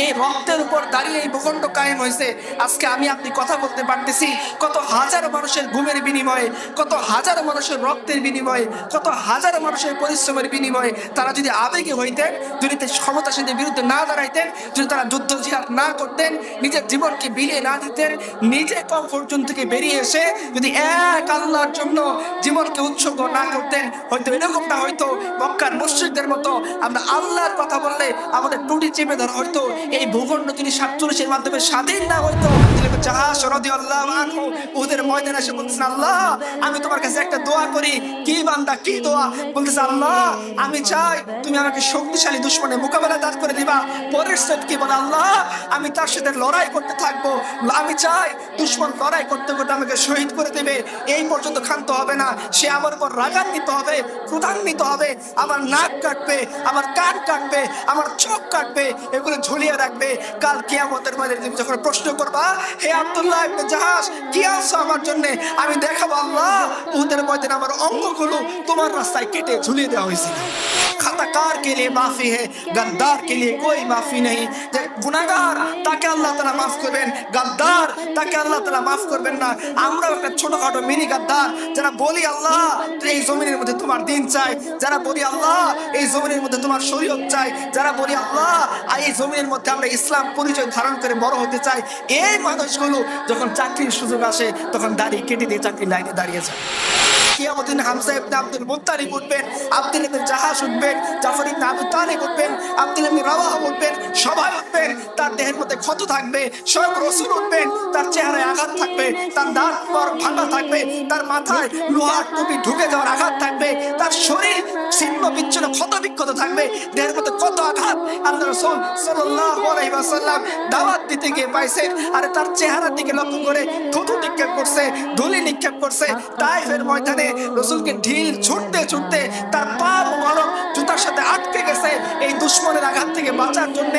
এই রক্তের উপর দাঁড়িয়ে এই ভূখণ্ড কায়েম হয়েছে। আজকে আমি আপনি কথা বলতে পারতেছি কত হাজারো মানুষের ঘুমের বিনিময়ে, কত হাজারো মানুষের রক্তের বিনিময়ে, কত হাজারো মানুষের পরিশ্রমের বিনিময়ে তারা যদি আবেগে হইতেন, যদি ক্ষমতাসীনদের বিরুদ্ধে না দাঁড়াইতেন, যদি তারা যুদ্ধ জিহাদ না করতেন, নিজের জীবনকে বিলিয়ে না দিতেন, নিজে কমফোর্ট জোন থেকে বেরিয়ে এসে যদি এক আল্লাহর জন্য জীবনকে উৎসর্গ না করতেন, হয়তো এরকমটা হয়তো মক্কার মুশরিকদের মতো আমরা আল্লাহর কথা বললে আমাদের টুটি চেপে ধরা হয়তো। এই ভূখণ্ড যদি 47-এর মাধ্যমে স্বাধীন না হইতো, জাহাজ রাদিয়াল্লাহু আনহু উহুদের ময়দানে এসে বলতেছেন, আল্লাহ আমি তোমার কাছে একটা দোয়া করি। কি বান্দা, কি দোয়া? বলতেছে, আল্লাহ আমি চাই তুমি আমাকে শক্তিশালী দুশমনের মোকাবেলা দান করে দিবা। পরের স্টেপ কি বলে, আল্লাহ আমি তার সাথে লড়াই করতে থাকবো, আমি চাই দুশমন লড়াই করতে করতে আমাকে শহীদ করে দেবে, এই পর্যন্ত ক্ষান্ত হবে না, সে আমার উপর রাগান্বিত হবে, ক্রোধান্বিত হবে, আমার নাক কাটবে, আমার কান কাটবে, আমার চোখ কাটবে, এগুলো ঝুলিয়ে রাখবে। কাল কিয়ামতের ময়দানে তুমি যখন প্রশ্ন করবা, হে আব্দুল্লাহ ইবনে জাহাশ কি আনছো আমার জন্য, আমি দেখাবো আল্লাহ উহুদের ময়দানে আমার অঙ্গগুলো তোমার রাস্তায় কেটে ঝুলিয়ে দেওয়া হয়েছিল। খাতাকার কে লিয়ে মাফি হে, গদ্দার কে লিয়ে কোই মাফি নেই। যে গুনাহগার তাকে আল্লাহ তাআলা মাফ করবেন, গদ্দার তাকে আল্লাহ তাআলা মাফ করবেন না। আমরাও একটা ছোটখাটো মিনি গদ্দার, যারা বলি আল্লাহ এই জমিনের মধ্যে তোমার দিন চাই, যারা বলি আল্লাহ এই জমিনের মধ্যে তোমার শরীয়ত চাই, যারা বলি আল্লাহ এই জমিনের মধ্যে আমরা ইসলাম পরিচয় ধারণ করে বড় হতে চাই, এই মানুষগুলো যখন চাকরির সুযোগ আসে তখন দাড়ি কেটে দিয়ে চাকরির লাইনে দাঁড়িয়ে যায়। কিয়ামতের দিন হামজা ইবনে আব্দুল মুত্তালিব উঠবেন, আব্দুল ইবনে জাহাশ উঠবেন, জাফর ইবনে আবু তালিব উঠবেন, আব্দুল ইবনে রাওয়াহা উঠবেন, সবাই উঠবেন। তার দেহের মধ্যে ক্ষত থাকবে, স্বয়ং রাসূল উঠবেন, তার চেহারায় আঘাত থাকবে, তার দাঁত ভাঙা থাকবে, তার মাথায় লোহার টুপি ঢুকে যাওয়ার আঘাত থাকবে, তার শরীর ছিন্ন বিচ্ছিন্ন ক্ষত বিক্ষত থাকবে, দেহের মধ্যে কত আঘাত আল্লাহ রাসূল সাল্লাল্লাহু আলাইহি ওয়াসাল্লাম দাওয়াত দিতে গিয়ে পাইছেন। আর তার চেহারার দিকে লক্ষ্য করে থুতু নিক্ষেপ করছে, ধুলি নিক্ষেপ করছে। তাইফের ময়দানে রাসূলকে ঢিল ছুটতে ছুটতে তার পা মোবারক জুতার সাথে আটকে গেছে। এই দুশমনের আঘাত থেকে বাঁচার জন্য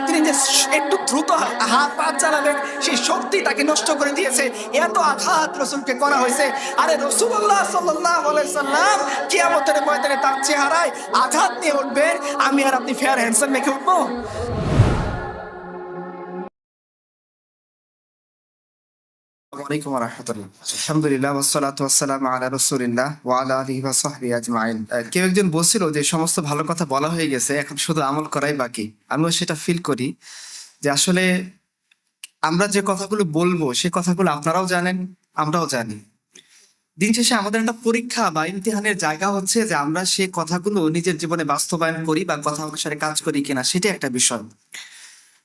তিনি যে একটু দ্রুত হাত পা চালাবেন সেই শক্তি তাকে নষ্ট করে দিয়েছে। এত আঘাত রাসূলকে করা হয়েছে। আরে রাসূলুল্লাহ সাল্লাল্লাহু আলাইহি সাল্লাম কিয়ামতের ময়দানে তার চেহারায় আঘাত নিয়ে উঠবেন, আমি আর আপনি ফেয়ার হ্যান্ডসাম মেখে উঠবো? আসসালামু আলাইকুম ওয়া রাহমাতুল্লাহ। আলহামদুলিল্লাহ ওয়াসসালাতু ওয়াসসালামু আলা রাসূলিল্লাহ ওয়া আলা আলিহি ওয়া সাহবিহি আজমাইন। কেউ একজন বলছিল যে সমস্ত ভালো কথা বলা হয়ে গেছে, এখন শুধু আমল করাই বাকি। আমিও সেটা ফিল করি যে আসলে আমরা যে কথাগুলো বলবো সে কথাগুলো আপনারাও জানেন, আমরাও জানি। দিন শেষে আমাদের একটা পরীক্ষা বা ইমতিহানের জায়গা হচ্ছে যে আমরা সে কথাগুলো নিজের জীবনে বাস্তবায়ন করি বা কথা অনুসারে কাজ করি কিনা, সেটা একটা বিষয়।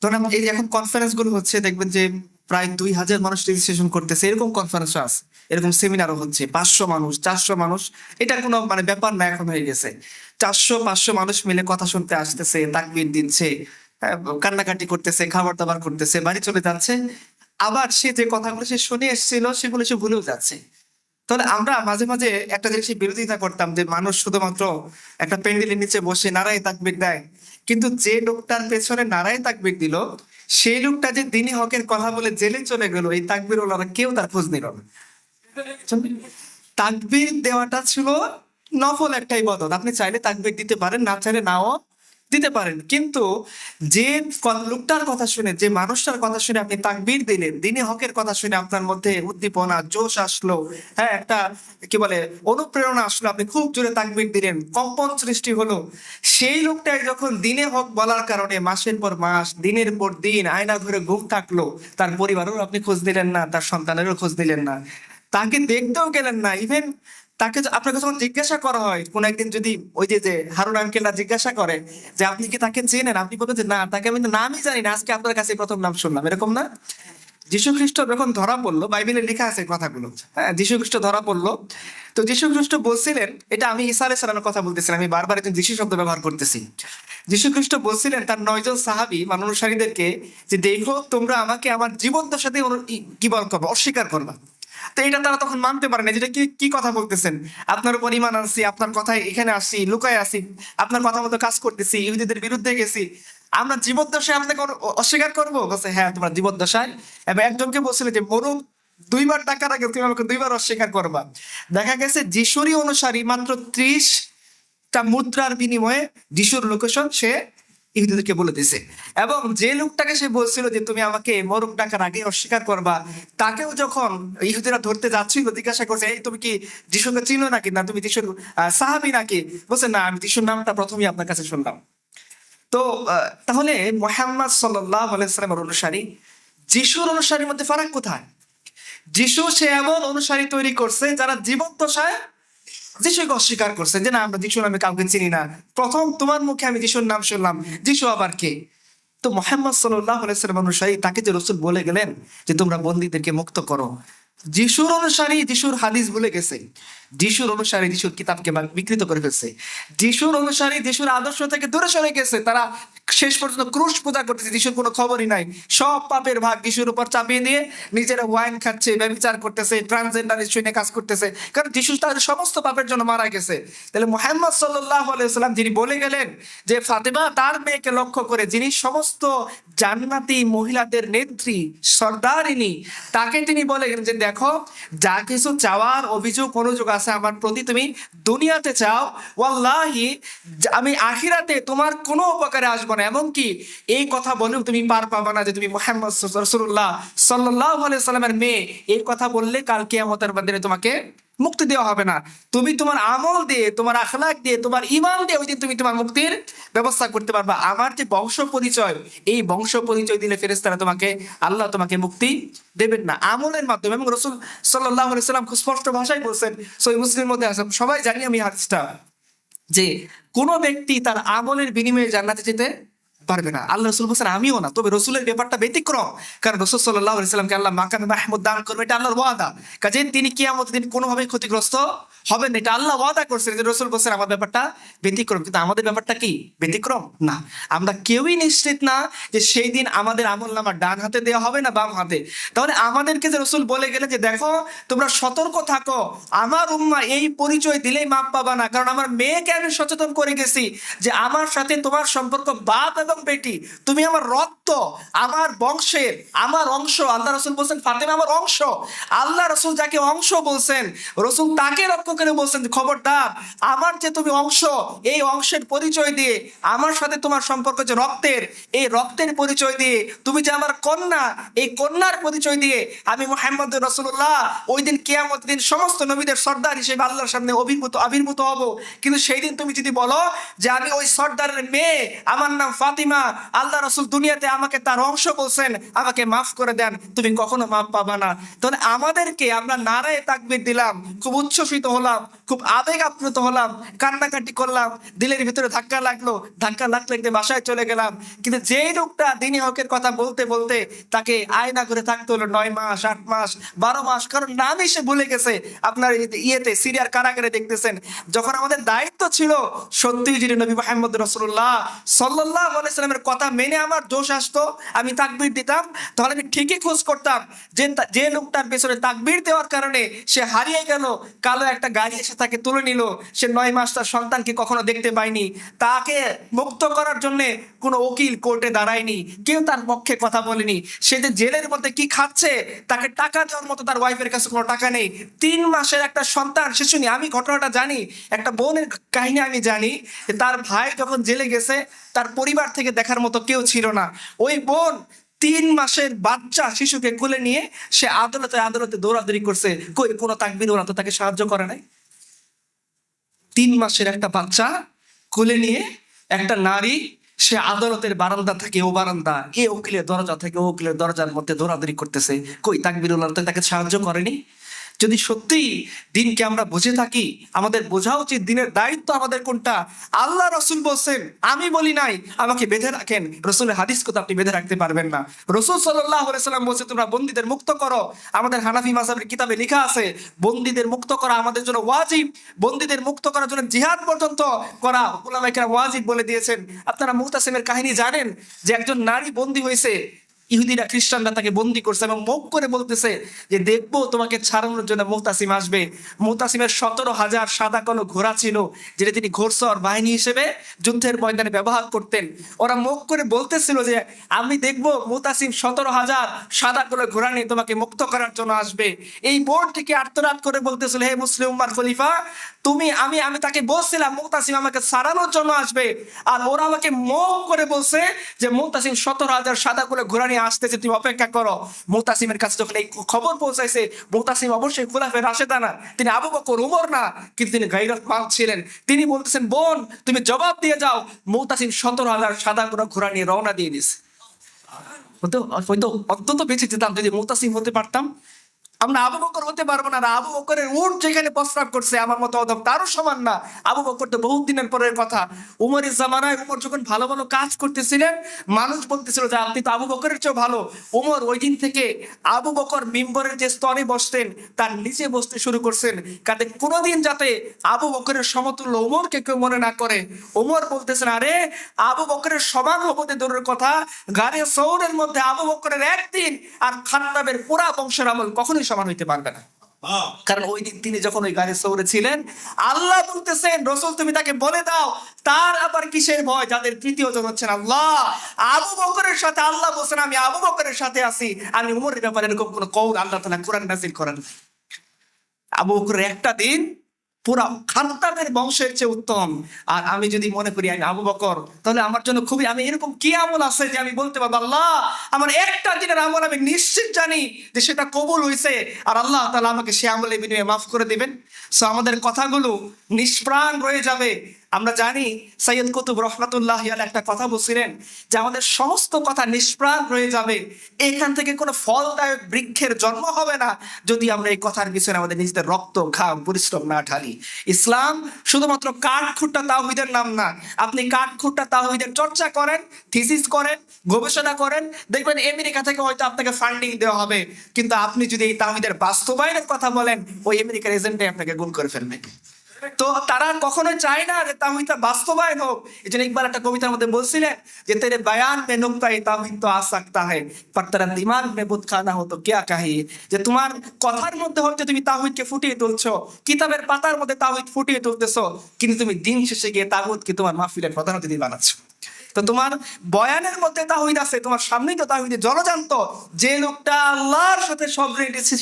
ধরেন এই যে এখন কনফারেন্স গুলো হচ্ছে, দেখবেন যে প্রায় 2000 মানুষ রেজিস্ট্রেশন করতেছে, এরকম কনফারেন্স আছে, এরকম সেমিনারও হচ্ছে, 500 মানুষ 400 মানুষ, এটা কোনো মানে ব্যাপার না এখন হয়ে গেছে। 400-500 মানুষ মিলে কথা শুনতে আসতেছে, তাকবীর দিচ্ছে, কান্নাকাটি করতেছে, খাবার দাবার করতেছে, বাড়ি চলে যাচ্ছে। আবার সে যে কথাগুলো সে শুনে এসেছিল সেগুলো সে ভুলেও যাচ্ছে। তাহলে আমরা মাঝে মাঝে একটা জিনিসের বিরোধিতা করতাম যে মানুষ শুধুমাত্র একটা প্যান্ডেলের নিচে বসে নারায়ে তাকবীর দেয়, কিন্তু যে লোকটার পেছনে নারায়ে তাকবীর দিল সেই লোকটা যে দ্বীনি হকের কথা বলে জেলে চলে গেল, এই তাকবীর ওলারা কেউ তার খোঁজ নিল না। তাকবীর দেওয়াটা ছিল নফল একটা ইবাদত, আপনি চাইলে তাকবীর দিতে পারেন, না চাইলে নাও দিতে পারেন। কিন্তু যে লোকটার কথা শুনে, যে মানুষটার কথা শুনে আপনি তাকবীর দিলেন, দ্বীনি হকের কথা শুনে আপনার মধ্যে উদ্দীপনা, জোশ আসলো, হ্যাঁ একটা কি বলে অনুপ্রেরণা আসলো, আপনি খুব জোরে তাকবীর দিলেন, কম্পন সৃষ্টি হলো, সেই লোকটাই যখন দ্বীনে হক বলার কারণে মাসের পর মাস, দিনের পর দিন আয়না ঘরে ঘুম থাকলো, তার পরিবারেরও আপনি খোঁজ দিলেন না, তার সন্তানেরও খোঁজ দিলেন না, তাকে দেখতেও গেলেন না। ইভেন তাকে আপনাকে যখন জিজ্ঞাসা করা হয় কোন একদিন, যদি ওই যে হারুন আঙ্কেলরা জিজ্ঞাসা করে যে আপনি কি তাকে চেনেন, আপনি বলবেন যে না, তাকে আমি নামই জানি না, আজকে আপনার কাছে প্রথম নাম শুনলাম, এরকম না? যীশু খ্রিস্ট যখন ধরা পড়লো, বাইবেলে লেখা আছে কথাগুলো, হ্যাঁ যীশু খ্রিস্ট ধরা পড়লো, তো যীশু খ্রিস্ট বলছিলেন, এটা আমি ঈসা আলাইহিস সালামের কথা বলতেছিলাম, আমি বারবার একজন যীশু শব্দ ব্যবহার করতেছি। যীশু খ্রিস্ট বলছিলেন তার 9 জন সাহাবী অনুসারীদেরকে যে দেখো তোমরা আমাকে আমার জীবদ্দশার সাথে কি বল করবে, অস্বীকার করবা। তো এটা তারা তখন মানতে পারে না, যেটা কি কি কথা বলতেছেন, আপনার উপর ঈমান আনছি, আপনার কথায় এখানে আসছি, লুকায় আসি, আপনার কথা মতো কাজ করতেছি, ইহুদীদের বিরুদ্ধে গেছি, আমরা জীবদ্দশায় আপনাকে অস্বীকার করবো? বলছে হ্যাঁ তোমরা জীবদ্দশায়। এবং একজনকে বলছিল যে মরুন 2বার ডাকার আগে তুমি আমাকে 2বার অস্বীকার করবা। দেখা গেছে যিশুরই অনুসারী মাত্র 30টা মুদ্রার বিনিময়ে যিশুর লোকেশন সে ইহুদিদেরকে বলে দিছে। এবং যে লোকটাকে সে বলছিল যে তুমি আমাকে মরক ডাকার আগে অস্বীকার করবা, তাকেও যখন ইহুদিরা ধরতে যাচ্ছিল জিজ্ঞাসা করছে, এই তুমি কি যিশুকে চিনো নাকি, না তুমি যিশুর সাহাবী নাকি? বলছে না, আমি যিশুর নামটা প্রথমেই আপনার কাছে শুনলাম। তো তাহলে মুহাম্মদ সাল্লাল্লাহু আলাইহি ওয়াসাল্লামের অনুসারী যিশুর অনুসারীর মধ্যে ফারাক কোথায়? যিশু সে এমন অনুসারী তৈরি করছে যারা জীবদ্দশায় যিশুকে অস্বীকার করছে যে না, আমরা যিশুর নামে কাউকে চিনি না, প্রথম তোমার মুখে আমি যিশুর নাম শুনলাম, যিশু আবার কে? তো মুহাম্মদ সাল্লাল্লাহু আলাইহি ওয়াসাল্লাম অনুসারী তাকে যে রাসূল বলে গেলেন যে তোমরা বন্দীদেরকে মুক্ত করো, যিশুর অনুসারী যিশুর হাদিস ভুলে গেছে, যিশুর অনুসারী যিশুর কিতাবকে বিকৃত করে ফেলছে, যিশুর অনুসারী যিশুর আদর্শ থেকে দূরে সরে গেছে, তারা শেষ পর্যন্ত ক্রুশ পূজা করতেছে, যিশুর কোনো খবরই নাই, সব পাপের ভাগ যিশুর উপর চাপিয়ে দিয়ে নিজেরা ওয়াইন খাচ্ছে, ব্যভিচার করতেছে, ট্রান্সজেন্ডারের কাজ করতেছে, কারণ যিশু তাদের সমস্ত পাপের জন্য মারা গেছে। তাহলে মুহাম্মদ সাল্লাল্লাহু আলাইহি ওয়াসাল্লাম যিনি বলে গেলেন যে ফাতেমা তার মেয়েকে লক্ষ্য করে, যিনি সমস্ত জান্নাতি মহিলাদের নেত্রী সর্দারিনী, তাকে তিনি বলে গেলেন যে দেখো, যা কিছু চাওয়ার অভিযোগ অনুযোগ আছে আমার প্রতি তুমি দুনিয়াতে চাও, ওয়াল্লাহি আমি আখিরাতে তোমার কোনো উপকারে আসবো না। এমনকি এই কথা বলেও তুমি পার পাবা না যে তুমি মুহাম্মদ রাসূলুল্লাহ সাল্লাল্লাহু আলাইহি সাল্লামের মেয়ে, এই কথা বললে কাল কিয়ামতের দিনে তোমাকে মুক্তি দেওয়া হবে না। তুমি তোমার আমল দিয়ে, তোমার আখলাক দিয়ে, তোমার ঈমান দিয়ে ওই দিন তুমি তোমার মুক্তির ব্যবস্থা করতে পারবা। আমার যে বংশ পরিচয়, এই বংশ পরিচয় দিলে ফেরেশতারা তোমাকে, আল্লাহ তোমাকে মুক্তি দেবেন না, আমলের মাধ্যমে। এবং রাসূল সাল্লাল্লাহু আলাইহি সাল্লাম খুব স্পষ্ট ভাষায় বলছেন, সহিহ মুসলিমের মধ্যে আছে, সবাই জানি আমি হাদিসটা, যে কোন ব্যক্তি তার আমলের বিনিময়ে জান্নাতে যেতে পারবে না। আল্লাহ রাসূল বলেছেন আমিও না, তবে রাসূলের ব্যাপারটা ব্যতিক্রম, কারণ রাসূল সাল্লাল্লাহু আলাইহি সাল্লামকে আল্লাহ মাকামে মাহমুদ দান করবে, এটা আল্লাহর ওয়াদা। কাজেই তিনি কিয়ামতের দিন কোনোভাবে ক্ষতিগ্রস্ত হবেন না, এটা আল্লাহ ওয়াদা করছেন। যে রাসূল বলেছেন আমার ব্যাপারটা ব্যতিক্রম, কিন্তু আমাদের ব্যাপারটা কি ব্যতিক্রম না? আমরা কেউই নিশ্চিত না যে সেই দিন আমাদের আমলনামা ডান হাতে দেওয়া হবে না বাম হাতে। তাহলে আমাদেরকে যে রাসূল বলে গেলেন যে দেখো তোমরা সতর্ক থাকো, আমার উম্মাহ এই পরিচয় দিলেই মাপ পাবা না, কারণ আমার মেয়েকে আমি সচেতন করে গেছি যে আমার সাথে তোমার সম্পর্ক বাপ এবং বেটি, তুমি আমার রক্ত, আমার বংশের, আমার অংশ। আল্লাহ রাসূল বলছেন ফাতেমা আমার অংশ। আল্লাহ রাসূল যাকে অংশ বলছেন, রাসূল তাকে লক্ষ্য করে বলছেন খবরদার, আমার যে তুমি অংশ, এই অংশের পরিচয় দিয়ে, আমার সাথে তোমার সম্পর্ক যে রক্তের, এই রক্তের পরিচয় দিয়ে, তুমি যে আমার কন্যা, এই কন্যার পরিচয় দিয়ে আমি মুহাম্মদ রাসূলুল্লাহ ওই দিন কিয়ামতের দিন সমস্ত নবীদের সর্দার হিসেবে আল্লাহর সামনে আবির্ভূত হব। কিন্তু সেই দিন তুমি যদি বলো যে আমি ওই সর্দারের মেয়ে, আমার নাম ফাতিমা, আল্লাহ রাসূল দুনিয়াতে আমাকে তার অংশ বলছেন, আমাকে মাফ করে দেন, তুমি কখনো মাফ পাবা না। তাহলে আমাদেরকে, আমরা নারায়ে তাকবীর দিলাম, খুব উচ্ছ্বসিত হলাম, খুব আবেগ আপ্লুত হলাম, কান্নাকাটি করলাম, দিলের ভিতরে ধাক্কা লাগলো, ধাক্কা লাগতে বাসায় চলে গেলাম। কিন্তু যেই লোকটা দ্বীনি হকের কথা বলতে বলতে তাকে আয়না করে থাকতে হলো 9 মাস, 8 মাস, 12 মাস, কারণ নামই সে ভুলে গেছে। আপনার ইয়েতে সিরিয়ার কারাগারে দেখতেছেন, যখন আমাদের দায়িত্ব ছিল সত্যি যদি নবী মুহাম্মদ রাসূলুল্লাহ সাল্লাল্লাহু আলাইহি সাল্লামের কথা মেনে আমার দোষ আসতো, আমি তাকবীর দিতাম, তাহলে আমি ঠিকই খোঁজ করতাম যে লোকটার পেছনে তাকবীর দেওয়ার কারণে সে হারিয়ে গেল, কালো একটা গাড়ি এসে তাকে তুলে নিল, সে 9 মাস তার সন্তানকে কখনো দেখতে পায়নি, তাকে মুক্ত করার জন্য কোনো উকিল কোর্টে দাঁড়ায়নি, কেউ তার পক্ষে কথা বলেনি, সে যে জেলের মধ্যে কি খাচ্ছে, তাকে টাকা দেওয়ার মতো তার ওয়াইফের কাছে কোনো টাকা নেই, 3 মাসের একটা সন্তান শিশু নিয়ে, আমি ঘটনাটা জানি, একটা বোনের কাহিনী আমি জানি, তার ভাই যখন জেলে গেছে তার পরিবার থেকে দেখার মতো কেউ ছিল না, ওই বোন 3 মাসের বাচ্চা শিশুকে কোলে নিয়ে সে আদালতে দৌড়াদৌড়ি করছে, কই কোনো তাকবীর ওরা তো তাকে সাহায্য করে নাই। 3 মাসের একটা বাচ্চা কোলে নিয়ে একটা নারী, সে আদালতের বারান্দা থেকে ও বারান্দা, এ উকিলের দরজা থেকে ও উকিলের দরজার মধ্যে দৌড়াদৌড়ি করতেছে, কই তাকবীর ওরা তো তাকে সাহায্য করেনি। যদি সত্যি দিনকে আমরা বুঝে থাকি, আমাদের বোঝা উচিত দিনের দায়িত্ব আমাদের কোনটা। আল্লাহ রাসূল বলছেন, আমি বলি নাই আমাকে বেঁধে রাখেন, রাসূলের হাদিস কথা আপনি বেঁধে রাখতে পারবেন না। রাসূল সাল্লাল্লাহু আলাইহি সাল্লাম বলছে তোমরা বন্দীদের মুক্ত করো। আমাদের হানাফি মাযহাবের কিতাবে লেখা আছে বন্দীদের মুক্ত করা আমাদের জন্য ওয়াজিব, বন্দীদের মুক্ত করার জন্য জিহাদ পর্যন্ত করা উলামায়ে কেরাম ওয়াজিব বলে দিয়েছেন। আপনারা মুতাসিমের কাহিনী জানেন যে একজন নারী বন্দী হয়েছে, ইহুদিরা খ্রিস্টানরা তাকে বন্দি করছে এবং মুখ করে বলতেছে যে দেখবো তোমাকে ছাড়ানোর জন্য মুতাসিম আসবে। মুতাসিমের 17,000 সাদা কালো ঘোড়া ছিল, যেটা তিনি ঘোড়সওয়ার বাহিনী হিসেবে যুদ্ধের ময়দানে ব্যবহার করতেন। ওরা মুখ করে বলতেছিল যে আমি দেখবো মুতাসিম 17,000 সাদা কালো ঘোড়া নিয়ে তোমাকে মুক্ত করার জন্য আসবে। এই বোর্ডটিকে আর্তনাদ করে বলতেছিল, হে মুসলিম উম্মার খলিফা, আমি তাকে বলছিলাম মুতাসিম আমাকে ছাড়ানোর জন্য আসবে, আর ওরা আমাকে মুখ করে বলছে যে মুতাসিম 17,000 সাদা কালো ঘোড়া নিয়ে আসতেছে, তুমি অপেক্ষা করো। মুতাসিমের কাছে যখন এই খবর পৌঁছাইছে, মুতাসিম অবশ্যই খুলাফায়ে রাশেদা না, তিনি আবু বকর উমর না, কিন্তু তিনি গায়রতমন্দ ছিলেন। তিনি বলতেছেন, বোন তুমি জবাব দিয়ে যাও। মুতাসিম 17,000 সাদা কালো ঘোড়া নিয়ে রওনা দিয়ে দিছে। হয়তো অন্তত বেঁচে যেতাম যদি মুতাসিম হতে পারতাম। আমরা আবু বকর হতে পারবো না। আবু বকরের উট যেখানে প্রস্রাব করছে আমার মতো অদম তারও সমান না। আবু বকর তো বহুত দিনের পরের কথা। উমরের জামানায় উমর যখন ভালো ভালো কাজ করতেছিলেন, মানুষ বলতেছিল যে আপনি তো আবু বকরের চেয়েও ভালো। উমর ওই দিন থেকে আবু বকর মিম্বরের যে স্তরে বসতেন তার নিচে বসতে শুরু করছেন, কারণ কোনোদিন যাতে আবু বকরের সমতুল্য উমরকে কেউ মনে না করে। উমর বলতেছেন, আরে আবু বকরের সমান হবতে দূরের কথা, গারে সৌরের মধ্যে আবু বকরের একদিন আর খাত্তাবের পুরা বংশের আমল কখনোই সমান হইতে পারবে না। কারণ ওই দিন তিনি যখন ওই গাড়ি সৌরে ছিলেন, আল্লাহ বলতেছেন রসুল তুমি তাকে বলে দাও তার আবার কিসের ভয় যাদের তৃতীয় জন হচ্ছেন আল্লাহ। আবু বকরের সাথে আল্লাহ বলছেন আমি আবু বকরের সাথে আছি। আমি উমরের ব্যাপারে এরকম কোন কওল আল্লাহ তাআলা কোরআন নাযিল করেন। আবু বকরের একটা দিন পুরা খাত্তাবের বংশের চেয়ে উত্তম। আর আমি যদি মনে করি আমি আবু বকর, তাহলে আমার জন্য খুবই, আমি এরকম কি আমল আছে যে আমি বলতে পারবো আল্লাহ আমার একটা দিনের আমল আমি নিশ্চিত জানি যে সেটা কবুল হয়েছে, আর আল্লাহ তাআলা আমাকে সে আমলের বিনিময়ে মাফ করে দিবেন। সো আমাদের কথাগুলো নিষ্প্রাণ রয়ে যাবে। আমরা জানি সৈয়দ কুতুব রহমাতুল্লাহি আলাইহি একটা কথা বলছিলেন যে আমাদের সমস্ত কথা নিষ্প্রাণ রয়ে যাবে, এখান থেকে কোনো ফলদায়ক বৃক্ষের জন্ম হবে না যদি আমরা এই কথার পিছনে আমাদের নিজেদের রক্ত ঘাম পরিশ্রম না ঢালি। ইসলাম শুধুমাত্র কাঠখুট্টা তাওহীদের নাম না। আপনি কাঠখুট্টা তাওহীদের চর্চা করেন, থিসিস করেন, গবেষণা করেন, দেখবেন আমেরিকা থেকে হয়তো আপনাকে ফান্ডিং দেওয়া হবে, কিন্তু আপনি যদি এই তাওহীদের বাস্তবায়নের কথা বলেন, ওই আমেরিকার এজেন্টে আপনাকে গুম করে ফেলবে। তো তারা কখনোই চায় না যে তাওহীদটা বাস্তবায়ন হোক। এই জন্য ইকবাল একটা কবিতার মধ্যে বলছিলেন যে তেরে বয়ান মে নুকতায়ে তাওহীদ তো আ সাকতা হ্যায় पर तेरा दिमाग में बुत खाना हो तो क्या कहिए। যে তোমার কথার মধ্যে হচ্ছে তুমি তাওহীদকে ফুটিয়ে তুলছো, কিতাবের পাতার মধ্যে তাওহীদ ফুটিয়ে তুলতেছো, কিন্তু তুমি দিন শেষে গিয়ে তাগুতকে তোমার মাহফিলের প্রধান অতিথি বানাচ্ছো। তো তোমার বয়ানের মধ্যে তাওহীদ আছে, তোমার সামনেই তো তাওহীদের জলজান্ত। যে লোকটা আল্লাহর সাথে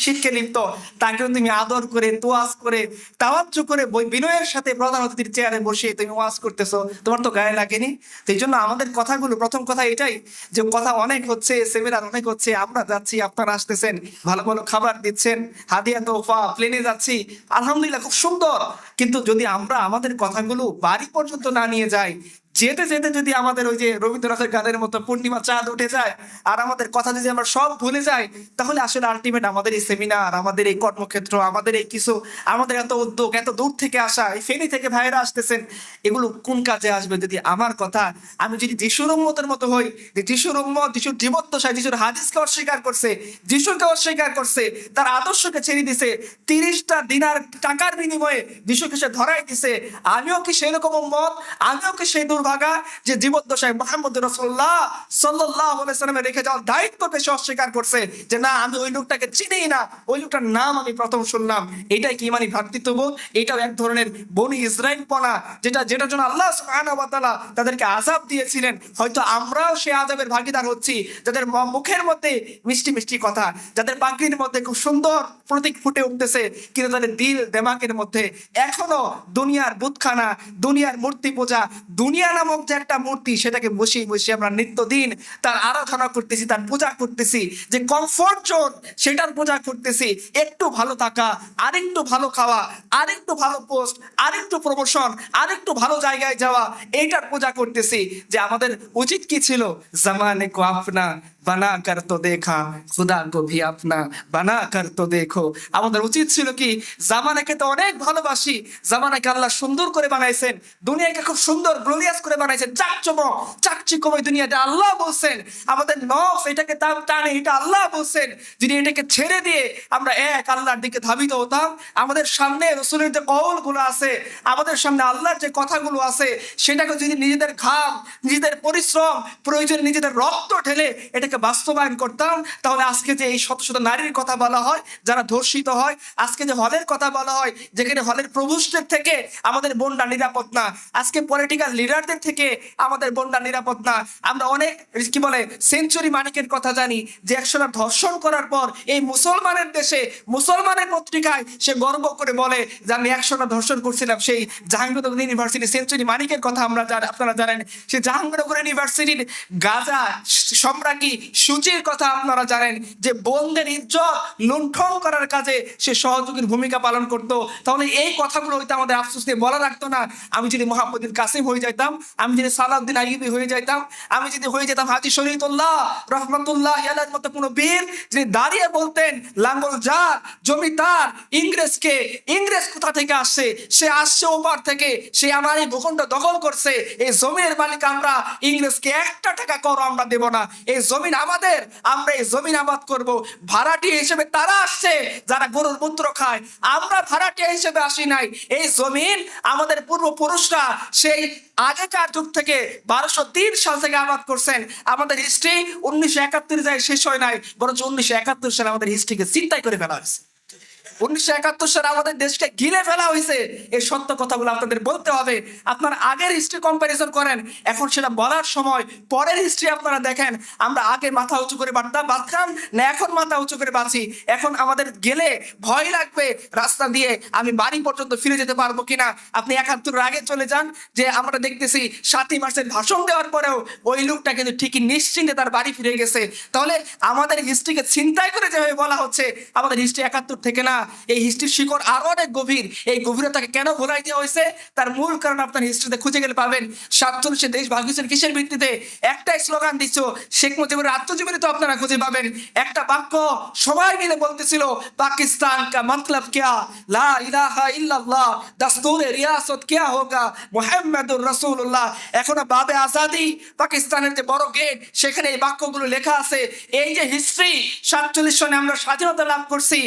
শিরকে লিপ্ত, তাকে তুমি আদর করে তোয়াজ করে তাওয়াজ্জু করে বিনয়ের সাথে প্রধান অতিথির চেয়ারে বসে তুমি ওয়াজ করতেছো, তোমার তো গায়ে লাগেনি। তো এই জন্য আমাদের কথাগুলো, প্রথম কথা এটাই যে কথা অনেক হচ্ছে, সেমিনার অনেক হচ্ছে, আমরা যাচ্ছি, আপনারা আসতেছেন, ভালো ভালো খাবার দিচ্ছেন, হাদিয়া তোফা, প্লেনে যাচ্ছি, আলহামদুলিল্লাহ খুব সুন্দর। কিন্তু যদি আমরা আমাদের কথাগুলো বাড়ি পর্যন্ত না নিয়ে যাই, যেতে যেতে যদি আমাদের ওই যে রবীন্দ্রনাথের গানের মতো পূর্ণিমা চাঁদ উঠে যায় আর আমাদের কথা যদি আমরা সব ভুলে যাই, তাহলে আসলে আলটিমেট আমাদের এই সেমিনার, আমাদের এই কর্মক্ষেত্র, আমাদের এই কিছু, আমাদের এত উদ্যোগ, এত দূর থেকে আসা, এই ফেনী থেকে ভাইয়েরা আসতেছেন, এগুলো কোন কাজে আসবে যদি আমার কথা, আমি যদি যিশুর উম্মতের মতো হই, যে যিশুর উম্মত, যিশুর জীবদ্দশায় যিশুর হাদিসকে অস্বীকার করছে, যিশুকে অস্বীকার করছে, তার আদর্শকে ছেড়ে দিছে, 30টা দিনার টাকার বিনিময়ে যিশুকে সে ধরাই দিছে, আমিও কি সেরকম উম্মত? আমিও কি সেই দুর্ভাগা যে জীবদ্দশায় মুহাম্মদ রাসূলুল্লাহ সাল্লাল্লাহু আলাইহি ওয়াসাল্লামের রেখে যাওয়ার দায়িত্বকে সে অস্বীকার করছে যে না আমি ওই লোকটাকে চিনিই না, ওই লোকটার নাম আমি প্রথম শুনলাম? এটাই কি ইমানি ভ্রাতৃত্ববোধ? এটাও এক ধরনের বনি ইসরাইলপনা, যেটার জন্য আল্লাহ সুবহানাহু ওয়া তাআলা তাদেরকে আযাব দিয়েছিলেন। হয়তো আমরাও সেই আযাবের ভাগীদার হচ্ছি, যাদের মুখের মধ্যে মিষ্টি মিষ্টি কথা, যাদের পাগড়ির মধ্যে খুব সুন্দর প্রতীক ফুটে উঠতেছে, কিন্তু তাদের দিল দেমাকের মধ্যে এখনো দুনিয়ার বুতখানা, দুনিয়ার মূর্তি পূজা, দুনিয়া নামক যে একটা মূর্তি, সেটাকে বসিয়ে বসিয়ে আমরা নিত্যদিন তার আরাধনা করতেছি, তার পূজা করতেছি। যে কমফোর্ট জোন, সেটার পূজা করতেছি। একটু ভালো থাকা, আরেকটু ভালো খাওয়া, আরেকটু ভালো পোস্ট, আরেকটু প্রমোশন, আরেকটু ভালো জায়গায় যাওয়া, এইটার পূজা করতেছি। যে আমাদের উচিত কি ছিল? জামানে কো আপনা বানা কর তো দেখা, খুদা কো ভি আপনা বানা কর তো দেখো। আমাদের উচিত ছিল কি, জামানাকে তো অনেক ভালোবাসি, জামানাকে আল্লাহ সুন্দর করে বানাইছেন, দুনিয়াকে খুব সুন্দর গ্লোরিয়াস করে বানাইছেন, চাকচমক চাকচিকময় দুনিয়াটা আল্লাহ বলছেন। আমাদের নফস এটাকে টানে, এটা আল্লাহ বলছেন। যদি এটাকে ছেড়ে দিয়ে আমরা এক আল্লাহর দিকে ধাবিত হতাম, আমাদের সামনে রাসূলের যে কওলগুলো আছে, আমাদের সামনে আল্লাহর যে কথাগুলো আছে, সেটাকে যদি নিজেদের ঘাম, নিজেদের পরিশ্রম, প্রয়োজনে নিজেদের রক্ত ঢেলে এটাকে বাস্তবায়ন করতাম, তাহলে আজকে যে এই শত শত নারীর কথা বলা হয় যারা ধর্ষিত হয়, আজকে যে হলের কথা বলা হয় যেখানে হলের প্রভুষ্টের থেকে আমাদের বোনরা নিরাপদ না, আজকে পলিটিক্যাল লিডারদের থেকে আমাদের বোনরা নিরাপদ না। আমরা অনেক কি বলে সেঞ্চুরি মানিকের কথা জানি যে 100টা ধর্ষণ করার পর এই মুসলমানের দেশে মুসলমানের পত্রিকায় সে গর্ব করে বলে যে আমি 100টা ধর্ষণ করছিলাম। সেই জাহাঙ্গীরনগর ইউনিভার্সিটি সেঞ্চুরি মানিকের কথা আমরা আপনারা জানেন। সে জাহাঙ্গীরনগর ইউনিভার্সিটির গাজা সম্রাজ্ঞী সূচির কথা আপনারা জানেন যে বোনদের ইজ্জত লুণ্ঠন করার কাজে সে সহযোগীর ভূমিকা পালন করতো। তাহলে এই কথাগুলো হইতে আমাদের আফসোস দিয়ে বলা রাখতো না আমি যদি মোহাম্মদুল কাসিম হয়ে যাইতাম, আমি যদি সালাউদ্দিন আইয়ুবী হয়ে যাইতাম, আমি যদি হয়ে যেতাম হাজী শরীয়তুল্লাহ রহমতুল্লাহ আলাইহির মতো কোনো বীর যিনি দাঁড়িয়ে বলতেন লাঙ্গল যার জমি তার, ইংরেজ কোথা থেকে আসছে, সে আসছে ওপার থেকে, সে আমার এই ভূখণ্ড দখল করছে, এই জমির মালিক আমরা, ইংরেজকে 1টা টাকা কর আমরা দেব না, এই জমিন আমাদের, আমরা এই জমিন আবাদ করব। ভাড়াটি হিসেবে তারা আসছে যারা গরুর মূত্র খায়, আমরা ভাড়াটিয়া হিসেবে আসি নাই। এই জমিন আমাদের পূর্বপুরুষরা সেই আগেকার যুগ থেকে 1203 সাল থেকে আবাদ করছেন। আমাদের হিস্ট্রি 1971 যায় শেষ হয় নাই, বরঞ্চ 1971 সালে আমাদের হিস্ট্রিকে চিন্তাই করে ফেলা হয়েছে। 1971 সালে আমাদের দেশকে গিলে ফেলা হয়েছে। এই সত্য কথাগুলো আপনাদের বলতে হবে। আপনার আগের হিস্ট্রি কম্পারিজন করেন, এখন সেটা বলার সময় পরের হিস্ট্রি আপনারা দেখেন। আমরা আগে মাথা উঁচু করে বাঁচতাম না, এখন মাথা উঁচু করে বাঁচি। এখন আমাদের গেলে ভয় লাগবে রাস্তা দিয়ে আমি বাড়ি পর্যন্ত ফিরে যেতে পারবো কিনা। আপনি 71 আগে চলে যান, যে আমরা দেখতেছি 7ই মার্চের ভাষণ দেওয়ার পরেও ওই লোকটা কিন্তু ঠিকই নিশ্চিন্তে তার বাড়ি ফিরে গেছে। তাহলে আমাদের হিস্ট্রিকে ছিনতাই করে যেভাবে বলা হচ্ছে, আমাদের হিস্ট্রি 71 থেকে না, এই হিস্ট্রির শিকড় আরো অনেক গভীর। এই গভীরতাকে কেন ভোলাই দেওয়া হয়েছে তার মূল কারণ আপনার হিস্ট্রিতে খুঁজে গেলে পাবেন। 47 দেশ ভাগ হয়েছেন কিসের ভিত্তিতে? একটাই স্লোগান দিচ্ছ, শেখ মুজিবুর আত্মজীবনী তো আপনারা খুঁজে পাবেন। একটা বাক্য সবাই মিলে বলতেছিল, পাকিস্তান কা মতলব क्या, লা ইলাহা ইল্লাল্লাহ, দস্তুরে রিয়াসত क्या होगा, মুহাম্মাদুর রাসূলুল্লাহ। এখনো বাবে আজাদি পাকিস্তানের যে বড় গেট, সেখানে এই বাক্যগুলো লেখা আছে। এই যে হিস্ট্রি, 47 সনে আমরা স্বাধীনতা লাভ করছি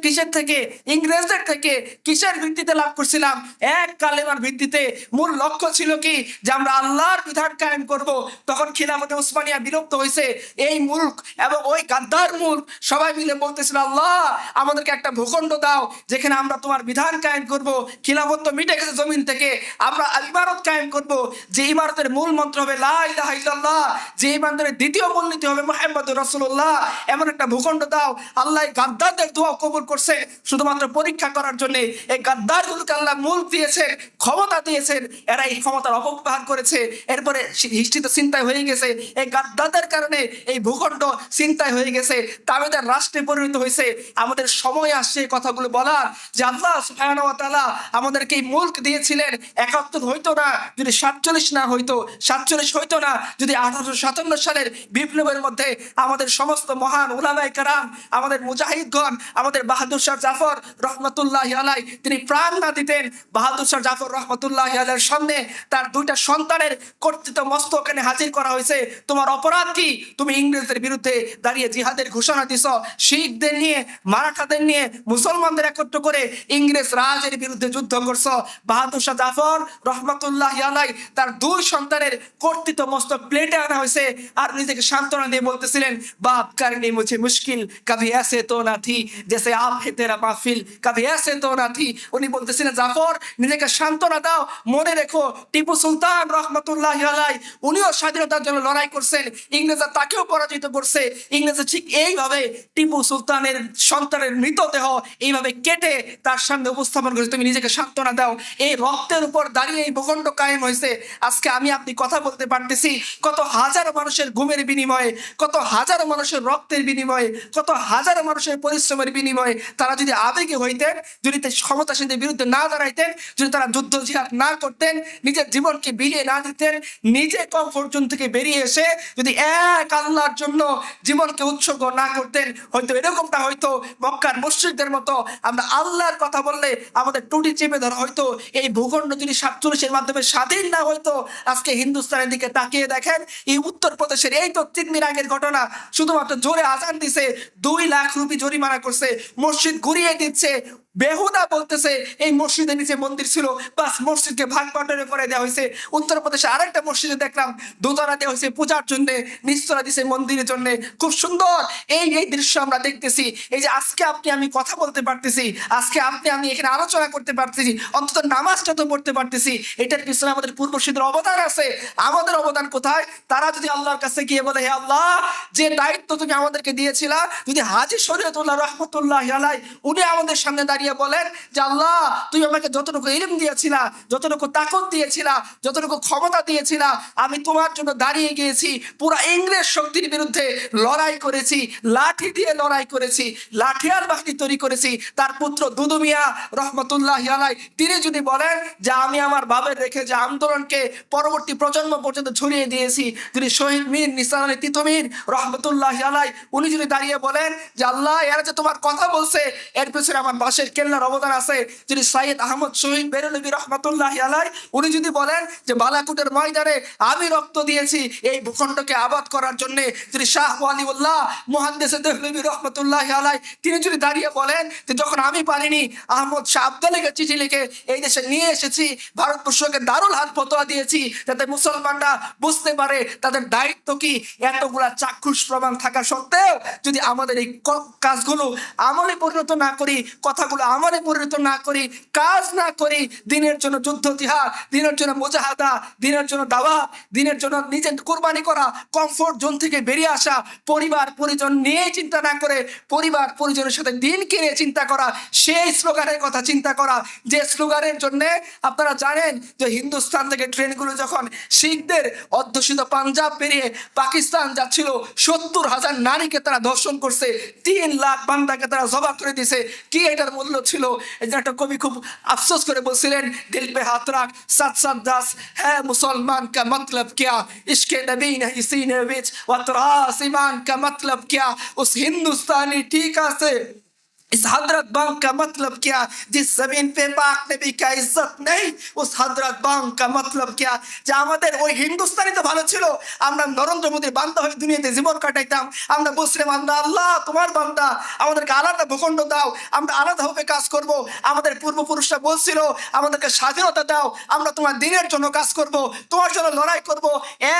কিসের থেকে? ইংরেজদের থেকে। কিসের ভিত্তিতে লাভ করছিলাম? এক কালেমার ভিত্তিতে। মূল লক্ষ্য ছিল কি? যে আমরা আল্লাহর বিধান কায়েম করব। তখন খিলাফতে উসমানিয়া বিলুপ্ত হয়েছে। এই মুলক এবং ওই গাদ্দার মুলক সবাই মিলে বলতেছিল, আল্লাহ আমাদেরকে একটা ভূখণ্ড দাও যেখানে আমরা তোমার বিধান কায়েম করব। খিলাফত তো মিটে গেছে জমিন থেকে, আমরা ইমারত কায়েম করব, যে ইমারতের মূল মন্ত্র হবে লা ইলাহা ইল্লাল্লাহ, যে ইমারতের দ্বিতীয় মূলনীতি হবে মুহাম্মদুর রাসূলুল্লাহ। এমন একটা ভূখণ্ড দাও। আল্লাহ গাদ্দারদের দোয়া কবুল করছে শুধুমাত্র পরীক্ষা করার জন্য। এই গাদ্দারগুলোকে আল্লাহ মুলক দিয়েছেন, ক্ষমতা দিয়েছেন, এরা এই ক্ষমতার অপব্যবহার করেছে। এরপরে হিস্ট্রিতে চিন্তায় হয়ে গেছে, এই গাদ্দারদের কারণে এই ভূখণ্ড চিন্তায় হয়ে গেছে, তাবেদার রাষ্ট্রে পরিণত হয়েছে। আমাদের সময় আসছে কথাগুলো বলার, যে আল্লাহ সুবহানাহু ওয়া তাআলা আমাদেরকে এই মুলক দিয়েছিলেন। 71 হইতো না যদি 47 না হইতো, 47 হইতো না যদি 1857 সালের বিপ্লবের মধ্যে আমাদের সমস্ত মহান উলামায়ে কেরাম, আমাদের মুজাহিদগণ, আমাদের বাহাদুর শাহ জাফর রহমতুল্লাহি আলাইহি তিনি প্রাণ না দিতেন। বাহাদুর শাহ জাফর রহমতুল্লাহি আলাইহির সামনে তার 2টা সন্তানের কর্তৃত্ব মস্তক এনে হাজির করা হয়েছে। তোমার অপরাধ কি? তুমি ইংরেজদের বিরুদ্ধে দাঁড়িয়ে জিহাদের ঘোষণা দিছ, শিখদের নিয়ে, মারাঠাদের নিয়ে, মুসলমানদের একত্র করে ইংরেজ রাজের বিরুদ্ধে যুদ্ধ করছ। বাহাদুর শাহ জাফর রহমতুল্লাহি আলাইহি তার 2 সন্তানের কর্তৃত্ব মস্তক প্লেটে আনা হয়েছে, আর নিজেকে সান্ত্বনা দিয়ে বলতেছিলেন, বাপ করনি মুঝে মুশকিল, কভি ऐसे तो ना थी जैसे आप है तेरा महफिल, कभी ऐसे तो ना थी। উনি বলতেছিলেন, জাফর নিজেকে সান্ত্বনা দাও, মনে রেখো টিপু সুলতান রহমতুল্লাহি আলাইহি উনিও স্বাধীনতার জন্য লড়াই করছেন, ইংরেজরা তাকেও পরাজিত করছে। ইংরেজরা ঠিক এইভাবে টিপু সুলতানের সন্তানের মৃতদেহ এইভাবে কেটে তার সামনে উপস্থাপন করেছে। তুমি নিজেকে সান্ত্বনা দাও। এই রক্তের উপর দাঁড়িয়ে এই ভূখণ্ড কায়েম হয়েছে। আজকে আমি আপনি কথা বলতে পারতেছি কত হাজারো মানুষের ঘুমের বিনিময়ে, কত হাজারো মানুষের রক্তের বিনিময়ে, কত হাজারো মানুষের পরিশ্রমের বিনিময়ে। তারা যদি আবেগে হইতেন, যদি ক্ষমতাসীনদের বিরুদ্ধে না দাঁড়াইতেন, যদি তারা যুদ্ধ জিহাদ না করতেন, নিজের জীবনকে বিলিয়ে না দিতেন, নিজে কমফোর্ট জোন থেকে বেরিয়ে এসে যদি এক আল্লাহর জন্য জীবনকে উৎসর্গ না করতেন, হয়তো এরকমটা হয়তো মক্কার মুশরিকদের মতো আমরা আল্লাহর কথা বললে আমাদের টুটি চেপে ধরা হয়তো। এই ভূখণ্ড যদি 47 মাধ্যমে স্বাধীন না হয়তো, আজকে হিন্দুস্তানের দিকে তাকিয়ে দেখেন, এই উত্তরপ্রদেশের এই তো 3 দিন আগের ঘটনা, শুধুমাত্র জোরে আজান দিছে 2 লাখ রুপি জরিমানা করছে, মসজিদ ঘুরিয়ে দিচ্ছে, বেহুদা বলতেছে এই মসজিদের নিচে মন্দির ছিল, বাস মসজিদকে ভাগ বাটোয়ারা করে দেওয়া হয়েছে। উত্তরপ্রদেশে আরেকটা মসজিদে দেখলাম দোতলা দেওয়া হয়েছে পূজার জন্য, নিচতলা দিছে মন্দিরের জন্য। খুব সুন্দর এই এই দৃশ্য আমরা দেখতেছি। এই যে আজকে আপনি আমি কথা বলতে পারতেছি, আজকে আপনি আমি এখানে আলোচনা করতে পারতেছি, অন্তত নামাজটা তো পড়তে পারতেছি, এটার পিছনে আমাদের পূর্বসূরীদের অবদান আছে। আমাদের অবদান কোথায়? তারা যদি আল্লাহর কাছে গিয়ে বলে, হে আল্লাহ, যে দায়িত্ব তুমি আমাদেরকে দিয়েছিলা, যদি হাজী শরীয়তুল্লাহ রহমতুল্লাহ আলাই উনি আমাদের সামনে দাঁড়িয়ে বলেন যে আল্লাহ তুমি আমাকে যতটুকু ইলম দিয়েছিলা, যতটুকু তাকত দিয়েছিলা, যতটুকু ক্ষমতা দিয়েছিলা, আমি তোমার জন্য দাঁড়িয়ে গিয়েছি, পুরো ইংরেজ শক্তির বিরুদ্ধে লড়াই করেছি, লাঠি দিয়ে লড়াই করেছি, লাঠিয়াল বাহিনী তৈরি করেছি। তার পুত্র দুদু মিয়া রহমতুল্লাহ আলাই তিনি যদি বলেন যে আমি আমার বাবার রেখে যে আন্দোলনকে পরবর্তী প্রজন্ম পর্যন্ত ছড়িয়ে দিয়েছি, যদি শহীদ মীর নিসার আলী তিতুমীর রহমতুল্লাহ আলাই উনি যদি দাঁড়িয়ে বলেন যে আল্লাহ এরা যে তোমার কথা বলছে এর পিছনে আমার বাসের কেল্লার অবদান আছে, যদি সাইয়েদ আহমদ শহীদ বেরলভী রহমতুল্লাহ আলাই উনি যদি বলেন যে বালাকুটের ময়দানে আমি রক্ত দিয়েছি এই ভূখণ্ডকে আবাদ করার জন্য, যদি শাহ ওয়ালিউল্লাহ মুহাদ্দিস দেহলভী রহমতুল্লাহ আলাই তিনি যদি দাঁড়িয়ে বলেন যে যখন আমি পারিনি আহমদ শাহ আব্দালীকে চিঠি লিখে এই দেশে নিয়ে এসেছি, ভারতবর্ষকে দারুল হাত ফতোয়া দিয়েছি যাতে মুসলমানরা বুঝতে পারে তাদের দায়িত্ব কি, এতগুলা চাক্ষুষ প্রমাণ থাকা সত্ত্বেও যদি আমাদের এই কাজগুলো আমলে পরিণত না করি, কথাগুলো আমলে পরিণত না করি, কাজ না করি, দিনের জন্য যুদ্ধ জিহাদ, দিনের জন্য মুজাহাদা, দিনের জন্য দাওয়া, দিনের জন্য নিজের কোরবানি করা, কমফোর্ট জোন থেকে বেরিয়ে আসা, পরিবার পরিজন নিয়ে চিন্তা না করে পরিবার পরিজনের সাথে দিনকে নিয়ে চিন্তা করা, সেই স্লোগানের কথা চিন্তা করা, যে স্লোগানের জন্য আপনারা জানেন যে হিন্দুস্তান থেকে ট্রেনগুলো যখন শিখদের অধ্যুষিত পাঞ্জাব পেরিয়ে পাকিস্তান যাচ্ছিল, 70,000 নারীকে তারা ধর্ষণ করছে, 3 লাখ বান্দাকে তারা জবাব করে দিছে। কি এটার মূল্য ছিল? একটা কবি খুব আফসোস করে বলছিলেন, দিল পে হাত রাখ সাত সাত দাস হ্যাঁ মুসলমান কা মতলব क्या इश्क नबी नहीं सीने विच वतरास ईमान का मतलब क्या उस हिंदुस्तानी टीका से इस हजरत बंग का मतलब क्या जिस जमीन पे पाक नबी का इज्जत नहीं उस हजरत बंग का मतलब क्या। যে আমাদের ওই হিন্দুস্তানি তো ভালো ছিল, আমরা নরেন্দ্র মোদীর বান্দা হয়ে দুনিয়াতে জীবন কাটাইতাম, আমরা বলছিলাম আমরা আল্লাহ তোমার বান্দা, আমাদেরকে আলাদা ভূখণ্ড দাও, আমরা আলাদাভাবে কাজ করব। আমাদের পূর্বপুরুষরা বলছিল আমাদেরকে স্বাধীনতা দাও, আমরা তোমার দিনের জন্য কাজ করব, তোমার জন্য লড়াই করব,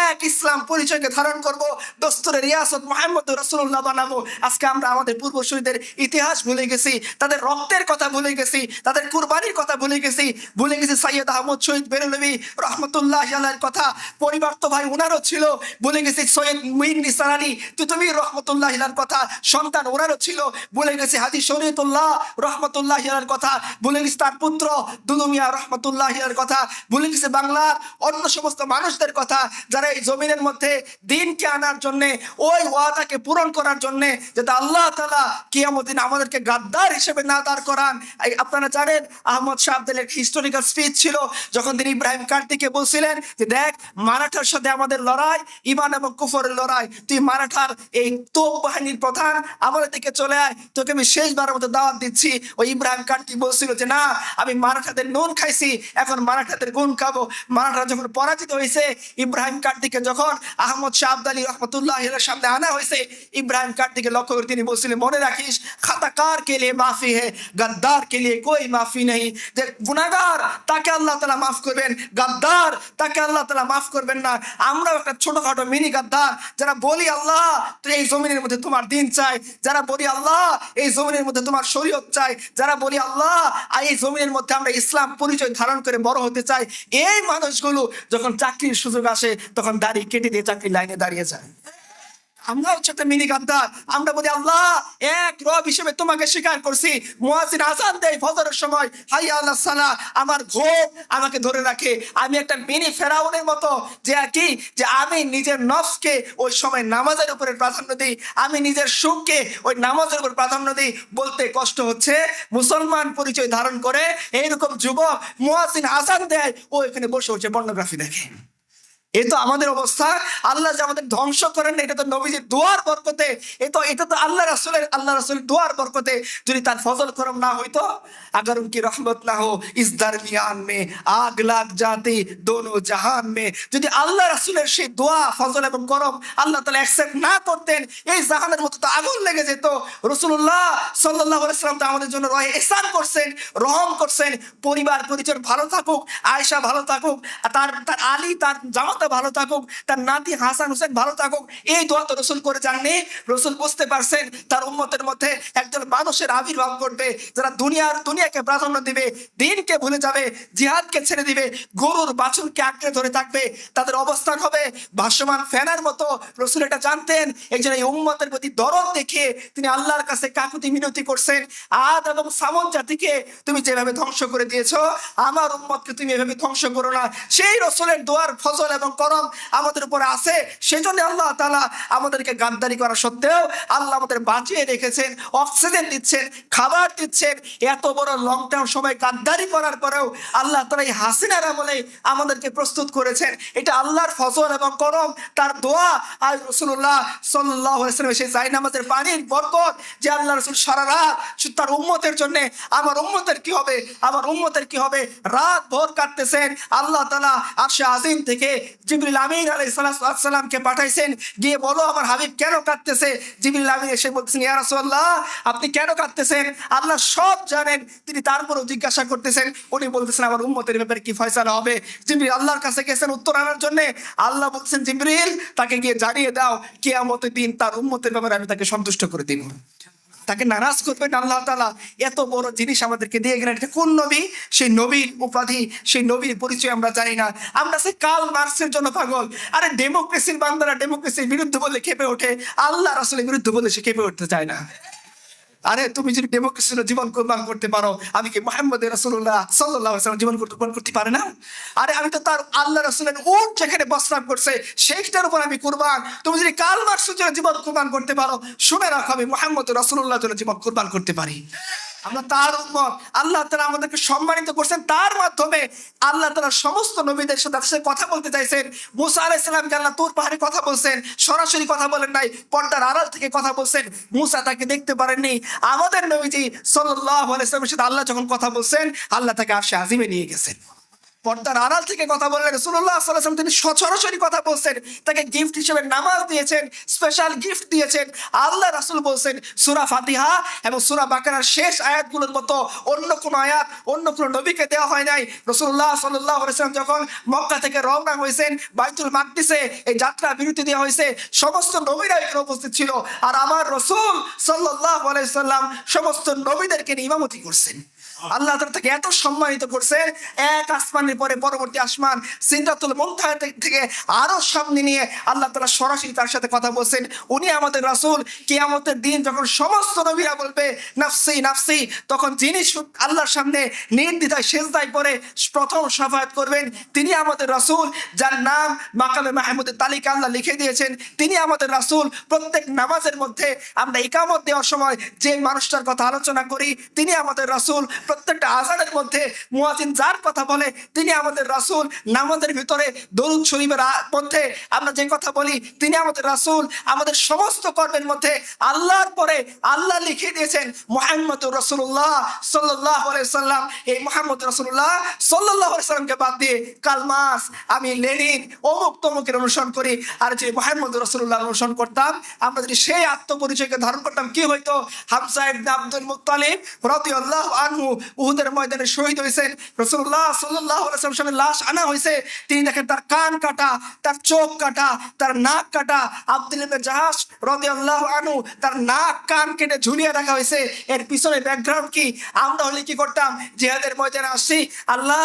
এক ইসলাম পরিচয়কে ধারণ করব, দস্তুরে রিয়াসত মুহাম্মদ রাসূলুল্লাহ বানাবো। আজকে আমরা আমাদের পূর্বসূরীদের ইতিহাস ভুলে গেছি, তাদের রক্তের কথা ভুলে গেছি, তাদের কুরবানির কথা ভুলে গেছি, ভুলে গেছি সাইয়েদ আহমদ শহীদ বেরলভী রহমতুল্লাহ আলাইহির কথা, পরিবার তো ভাই ওনারও ছিল, ভুলে গেছি সৈয়দ মীর নিসার আলী তিতুমীর রহমতুল্লাহ আলাইহির কথা, সন্তান ওনারও ছিল, ভুলে গেছি হাজী শরীয়তুল্লাহ রহমতুল্লাহ আলাইহির কথা, ভুলে গেছি তার পুত্র দুদু মিয়া রহমতুল্লাহ আলাইহির কথা, ভুলে গেছি বাংলার অন্য সমস্ত মানুষদের কথা যারা এই জমিনের মধ্যে দিনকে আনার জন্য, ওই ওয়াদাকে পূরণ করার জন্য যাতে আল্লাহ তাআলা কিয়ামত দিন আমাদেরকে গাদ্দার হিসেবে না দাঁড় করান। আপনারা জানেন আহমদ শাহ আব্দালীর হিস্টোরিক্যাল স্পিচ ছিল যখন তিনি ইব্রাহিম কার্তিকে বলছিলেন যে দেখ মারাঠার সাথে আমাদের লড়াই ইমান এবং কুফরের লড়াই, তুই মারাঠার এই তোপ বাহিনীর প্রধান আমাদের দিকে চলে আয়, তোকে আমি শেষবারের মতো দাওয়াত দিচ্ছি। ওই ইব্রাহিম কার্তি বলছিল যে না আমি মারাঠাদের নুন খাইছি, এখন মারাঠাদের গুণ খাবো। মারাঠা যখন পরাজিত হয়েছে, ইব্রাহিম কার্তিকে যখন আহমদ শাহ আব্দালী রহমতুল্লাহ এর সামনে আনা হয়েছে, ইব্রাহিম কার্তিকে লক্ষ্য করে তিনি বলছিলেন মনে রাখিস খাতাকার के लिए माफी है गद्दार के लिए कोई माफी नहीं। যে গুনাহগার তাকে আল্লাহ তাআলা মাফ করবেন, গাদ্দার তাকে আল্লাহ তাআলা মাফ করবেন না। আমরা একটা ছোটখাটো মিনি গাদ্দার যারা বলি আল্লাহ তুই এই জমিনের মধ্যে তোমার দিন চাই, যারা বলি আল্লাহ এই জমিনের মধ্যে তোমার শরীয়ত চাই, যারা বলি আল্লাহ এই জমিনের মধ্যে আমরা ইসলাম পরিচয় ধারণ করে বড় হতে চাই, এই মানুষগুলো যখন চাকরির সুযোগ আসে তখন দাড়ি কেটে দিয়ে চাকরির লাইনে দাঁড়িয়ে যায়। আমরা হচ্ছে একটা মিনি গাদ্দার, আমরা বলি আল্লাহ এক রব হিসেবে তোমাকে স্বীকার করছি, মুয়াজ্জিন আযান দেয় ফজরের সময় হাইয়া আলাস সালাহ, আমার ঘুম আমাকে ধরে রাখে, আমি একটা মিনি ফেরাউনের মতো যে কি যে আমি নিজের নফসকে ওই সময় নামাজের উপরে প্রাধান্য দিই, আমি নিজের সুখকে ওই নামাজের উপর প্রাধান্য দিই। বলতে কষ্ট হচ্ছে মুসলমান পরিচয় ধারণ করে এইরকম যুবক মুয়াজ্জিন আযান দেয় ও এখানে বসে বসে পর্নোগ্রাফি দেখে। এই তো আমাদের অবস্থা। আল্লাহ যে আমাদের ধ্বংস করেন না, এটা তো নবীজির দোয়ার বরকতে। এটা তো আল্লাহ রাসূলের দোয়ার বরকতে। যদি তার ফজল করম না হইতো, अगर उनकी रहमत ना हो इस दरमियान में आग लाग जाती दोनों जहान में, যদি আল্লাহ রাসূলের সেই দোয়া ফজল এবং করম আল্লাহ তাআলা অ্যাকসেপ্ট না করতেন, এই জাহানের মতো তো আগুন লেগে যেত। রাসূলুল্লাহ সাল্লাল্লাহু আলাইহি ওয়াসাল্লাম তো আমাদের জন্য ইহসান করছেন, রহম করছেন। পরিবার পরিজন ভালো থাকুক, আয়েশা ভালো থাকুক, তার তার আলী, তার জামাতা ভালো থাকুক, তার নাতি হাসান হোসেন ভালো থাকুক, এই দোয়া তো রসুল করে যাননি। রসুল বুঝতে পারছেন তার উম্মতের মধ্যে একজন মানুষের আবির্ভাব ঘটবে যারা দুনিয়াকে প্রাধান্য দিবে, দিনকে ভুলে যাবে, জিহাদকে ছেড়ে দিবে, গরুর বাছুরকে আঁকড়ে ধরে থাকবে। তাদের অবস্থান হবে ভাসমান ফ্যানের মতো। রসুল এটা জানতেন। এই জন্য এই উম্মতের প্রতি দরদ দেখিয়ে তিনি আল্লাহর কাছে কাকুতি মিনতি করছেন, আদ এবং সামন জাতিকে তুমি যেভাবে ধ্বংস করে দিয়েছো, আমার উম্মতকে তুমি এভাবে ধ্বংস করো না। সেই রসুলের দোয়ার ফজল এবং করম আমাদের উপরে আছে। সেজন্য আল্লাহ তাআলা আমাদেরকে গাদ্দারি করা সত্ত্বেও আল্লাহ আমাদের বাঁচিয়ে রেখেছেন, অক্সিজেন দিচ্ছেন, খাবার দিচ্ছেন। এত বড় লং টার্ম সময় গাদ্দারি করার পরেও আল্লাহ তাআলা এই হাসিনার আমলে আমাদেরকে প্রস্তুত করেছেন। এটা আল্লাহর ফজল এবং করম, তার দোয়া। আর রাসূলুল্লাহ সাল্লাল্লাহু আলাইহি ওয়াসাল্লাম সেই জায়নামাজের পানির বরকত যে আল্লাহ রাসূল সারা রাত তার উম্মতের জন্য, আমার উম্মতের কি হবে, আমার উম্মতের কি হবে, রাত ভোর কাটতেছেন। আল্লাহ তাআলা আরশে আজিম থেকে জিবরিল আমিন আলাইহিস সালামকে পাঠাইছেন, গিয়ে বলো আমার হাবিব কেন কাঁদতেছে। জিবরিল আমিন এসে বলতেছেন, ইয়া রাসূলুল্লাহ আপনি কেন কাঁদতেছেন? আল্লাহ সব জানেন। তিনি তারপরও জিজ্ঞাসা করতেছেন, উনি বলতেছেন আমার উম্মতের ব্যাপারে কি ফয়সালা হবে। জিবরিল আল্লাহর কাছে গেছেন উত্তর আনার জন্য। আল্লাহ বলতেছেন, জিবরিল তাকে গিয়ে জানিয়ে দাও কিয়ামতের দিন তার উম্মতের ব্যাপারে আমি তাকে সন্তুষ্ট করে দিব, তাকে নারাজ করবেন আল্লাহ তাআলা। এত বড় জিনিস আমাদেরকে দিয়ে গেলেন। এটা কোন নবী? সেই নবীর উপাধি, সেই নবীর পরিচয় আমরা জানি না। আমরা সে কার্ল মার্কসের জন্য পাগল। আরে ডেমোক্রেসির বান্দারা ডেমোক্রেসির বিরুদ্ধে বললে খেপে ওঠে, আল্লাহ রাসূলের বিরুদ্ধে বললে সে খেপে উঠতে চায় না। আরে তুমি যদি ডেমোক্রেসির জীবন কোরবান করতে পারো, আমি কি মুহাম্মদ রাসূলুল্লাহ সাল্লাল্লাহু আলাইহি ওয়াসাল্লাম জীবন কোরবান করতে পারে না? আরে আমি তো তার আল্লাহ রাসূলের উট যেখানে বসবাস করছে সেইটার উপর আমি কুরবান। তুমি যদি কার্ল মার্কসের জন্য জীবন কোরবান করতে পারো, শুনে রাখো আমি মুহাম্মদ রাসূলুল্লাহর জন্য জীবন কোরবান করতে পারি। আমরা তার উম্মত। আল্লাহ তাআলা আমাদেরকে সম্মানিত করছেন তার মাধ্যমে। আল্লাহ তাআলা সমস্ত নবীদের সাথে কথা বলতে চাইছেন। মুসা আলাইহিস সালামকে আল্লাহ তুর পাহাড়ে কথা বলছেন, সরাসরি কথা বলেন নাই, পর্দার আড়াল থেকে কথা বলছেন। মুসা তাকে দেখতে পারেননি। আমাদের নবীজি সাল্লাল্লাহু আলাইহি ওয়াসাল্লামের সাথে আল্লাহ যখন কথা বলছেন, আল্লাহ তাকে আরশে আজিমে নিয়ে গেছেন। পর্দার আড়াল থেকে কথা বললেন। রাসূলুল্লাহ সাল্লাল্লাহু আলাইহি ওয়াসাল্লাম তিনি সরাসরি কথা বলছেন, তাকে গিফট হিসেবে নামাজ দিয়েছেন, স্পেশাল গিফট দিয়েছেন। আল্লাহ রাসূল বলছেন সূরা ফাতিহা এবং সূরা বাকারার শেষ আয়াতগুলোর মতো অন্য কোন আয়াত অন্য কোন নবীকে দেওয়া হয় নাই। রাসূলুল্লাহ সাল্লাল্লাহু আলাইহি ওয়াসাল্লাম যখন মক্কা থেকে রওনা হয়েছেন বাইতুল মাকদিসে, এই যাত্রা বিরতি দেওয়া হয়েছে, সমস্ত নবীরা এখানে উপস্থিত ছিল। আর আমার রাসূল সাল্লাল্লাহু আলাইহি ওয়াসাল্লাম সমস্ত নবীদেরকে নিয়ে ইমামতি করছেন। আল্লাহ তাআলা তাকে এত সম্মানিত করছেন, এক আসমানের পরে পরবর্তী আসমান সিদরাতুল মুনতাহা থেকে আরো সামনে নিয়ে আল্লাহ তাআলা সরাসরি তার সাথে কথা বলছেন। উনি আমাদের রাসূল। কিয়ামতের দিন যখন সমস্ত নবীরা বলবে নাফসি নাফসি, তখন যিনি আল্লাহর সামনে নির্দ্বিধায় সিজদায় পড়ে প্রথম শাফায়াত করবেন তিনি আমাদের রাসূল, যার নাম মাকামে মাহমুদের তালিকা আল্লাহ লিখে দিয়েছেন। তিনি আমাদের রাসূল। প্রত্যেক নামাজের মধ্যে আমরা ইকামত দেওয়ার সময় যে মানুষটার কথা আলোচনা করি তিনি আমাদের রাসূল। প্রত্যেকটা আযানের মধ্যে মুয়াজ্জিন যার কথা বলে তিনি আমাদের রাসূল। নামাজের ভিতরে দরুদ শরীফের মধ্যে আমরা যে কথা বলি তিনি আমাদের রাসূল। আমাদের সমস্ত কর্মের মধ্যে আল্লাহর পরে আল্লাহ লিখে দিয়েছেন মুহাম্মদুর রাসূলুল্লাহ সাল্লাল্লাহু আলাইহি ওয়াসাল্লাম। এই মুহাম্মদ রাসূলুল্লাহ সাল্লাল্লাহু আলাইহি ওয়াসাল্লামকে বাদ দিয়ে কালমাস আমি লেনিন অমুক তমুকের অনুসরণ করি। আর যে মুহাম্মদ রাসূলুল্লাহ অনুসরণ করতাম, আমরা যদি সেই আত্মপরিচয়কে ধারণ করতাম, কি হইতো? হামজা ইবনে আব্দুল মুত্তালিব রাদিয়াল্লাহু আনহু উহুদের ময়দানে শহীদ হয়েছেন। রাসূলুল্লাহ সাল্লাল্লাহু আলাইহি ওয়াসাল্লামের লাশ আনা হয়েছে। তিনি দেখেন তার কান কাটা, তার চোখ কাটা, তার নাক কাটা। আব্দুল ইবনে জাহাশ রাদিয়াল্লাহু আনহু তার নাক কান কেটে ঝুলিয়ে রাখা হয়েছে। এর পিছনে ব্যাকগ্রাউন্ড কি? আমরা হলে কি করতাম? জিহাদের ময়দানে আসছি, আল্লাহ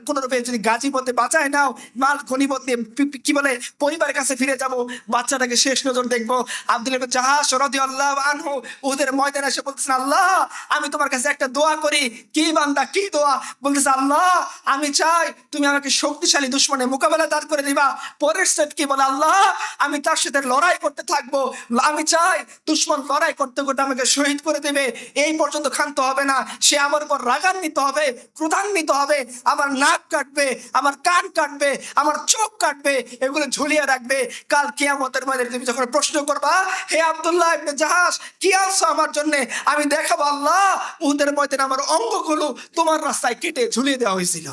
কোন রূপে যদি গাজীপথে বাঁচায় নাও, মাল গনিমত নিয়ে কি বলে পরিবারের কাছে ফিরে যাব, বাচ্চাটাকে শেষ নজর দেখবো। আব্দুল ইবনে জাহাশ রাদিয়াল্লাহু আনহু উহুদের ময়দানে এসে বলতেছেন, আল্লাহ আমি তোমার কাছে একটা দোয়া করি, কি বান্দা কি দোয়া, বলতেছে আল্লাহ আমি চাই তুমি আমাকে শক্তিশালী দুশ্মনের মোকাবেলা দাঁড় করে দিবা। পরের স্টেপ কি বলে, আল্লাহ আমি তার সাথে লড়াই করতে থাকবো, আমি চাই দুশ্মন লড়াই করতে করতে আমাকে শহীদ করে দেবে, এই পর্যন্ত ক্ষান্ত হবে না, সে আমার উপর রাগান্বিত হবে, ক্রোধান্বিত হবে, আমার নাক কাটবে, আমার কান কাটবে, আমার চোখ কাটবে, এগুলো ঝুলিয়ে রাখবে। কাল কিয়ামতের ময়দানে তুমি যখন প্রশ্ন করবা, হে আব্দুল্লাহ ইবনে জাহাশ কি আনছো আমার জন্য, আমি দেখাবো আল্লাহ উহুদের ময়দানে আমার অঙ্গগুলো তোমার রাস্তায় কেটে ঝুলিয়ে দেওয়া হয়েছিল।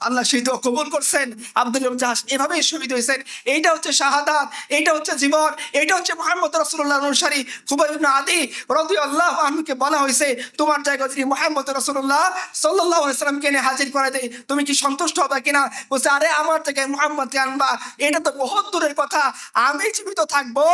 আল্লাহ সেই দোয়া কবুল করছেন, আব্দুল জাহাজ এভাবেই শহীদ হয়েছেন। এইটা হচ্ছে শাহাদাত, এইটা হচ্ছে জীবন, এইটা হচ্ছে মুহাম্মদ রাসূলুল্লাহ অনুসারী। খুবাইব ইবনে আদি রাদিয়াল্লাহু আনহুকে বলা হয়েছে তোমার জায়গায় যদি মুহাম্মদ রাসূলুল্লাহ সাল্লাল্লাহু আলাইহি সাল্লামকে এনে হাজির করে দেয় তুমি কি সন্তুষ্ট হবে কিনা? বলছে আরে আমার জায়গায় মুহাম্মদকে আনবা, এটা তো বহুত দূরের কথা, আমি জীবিত থাকবো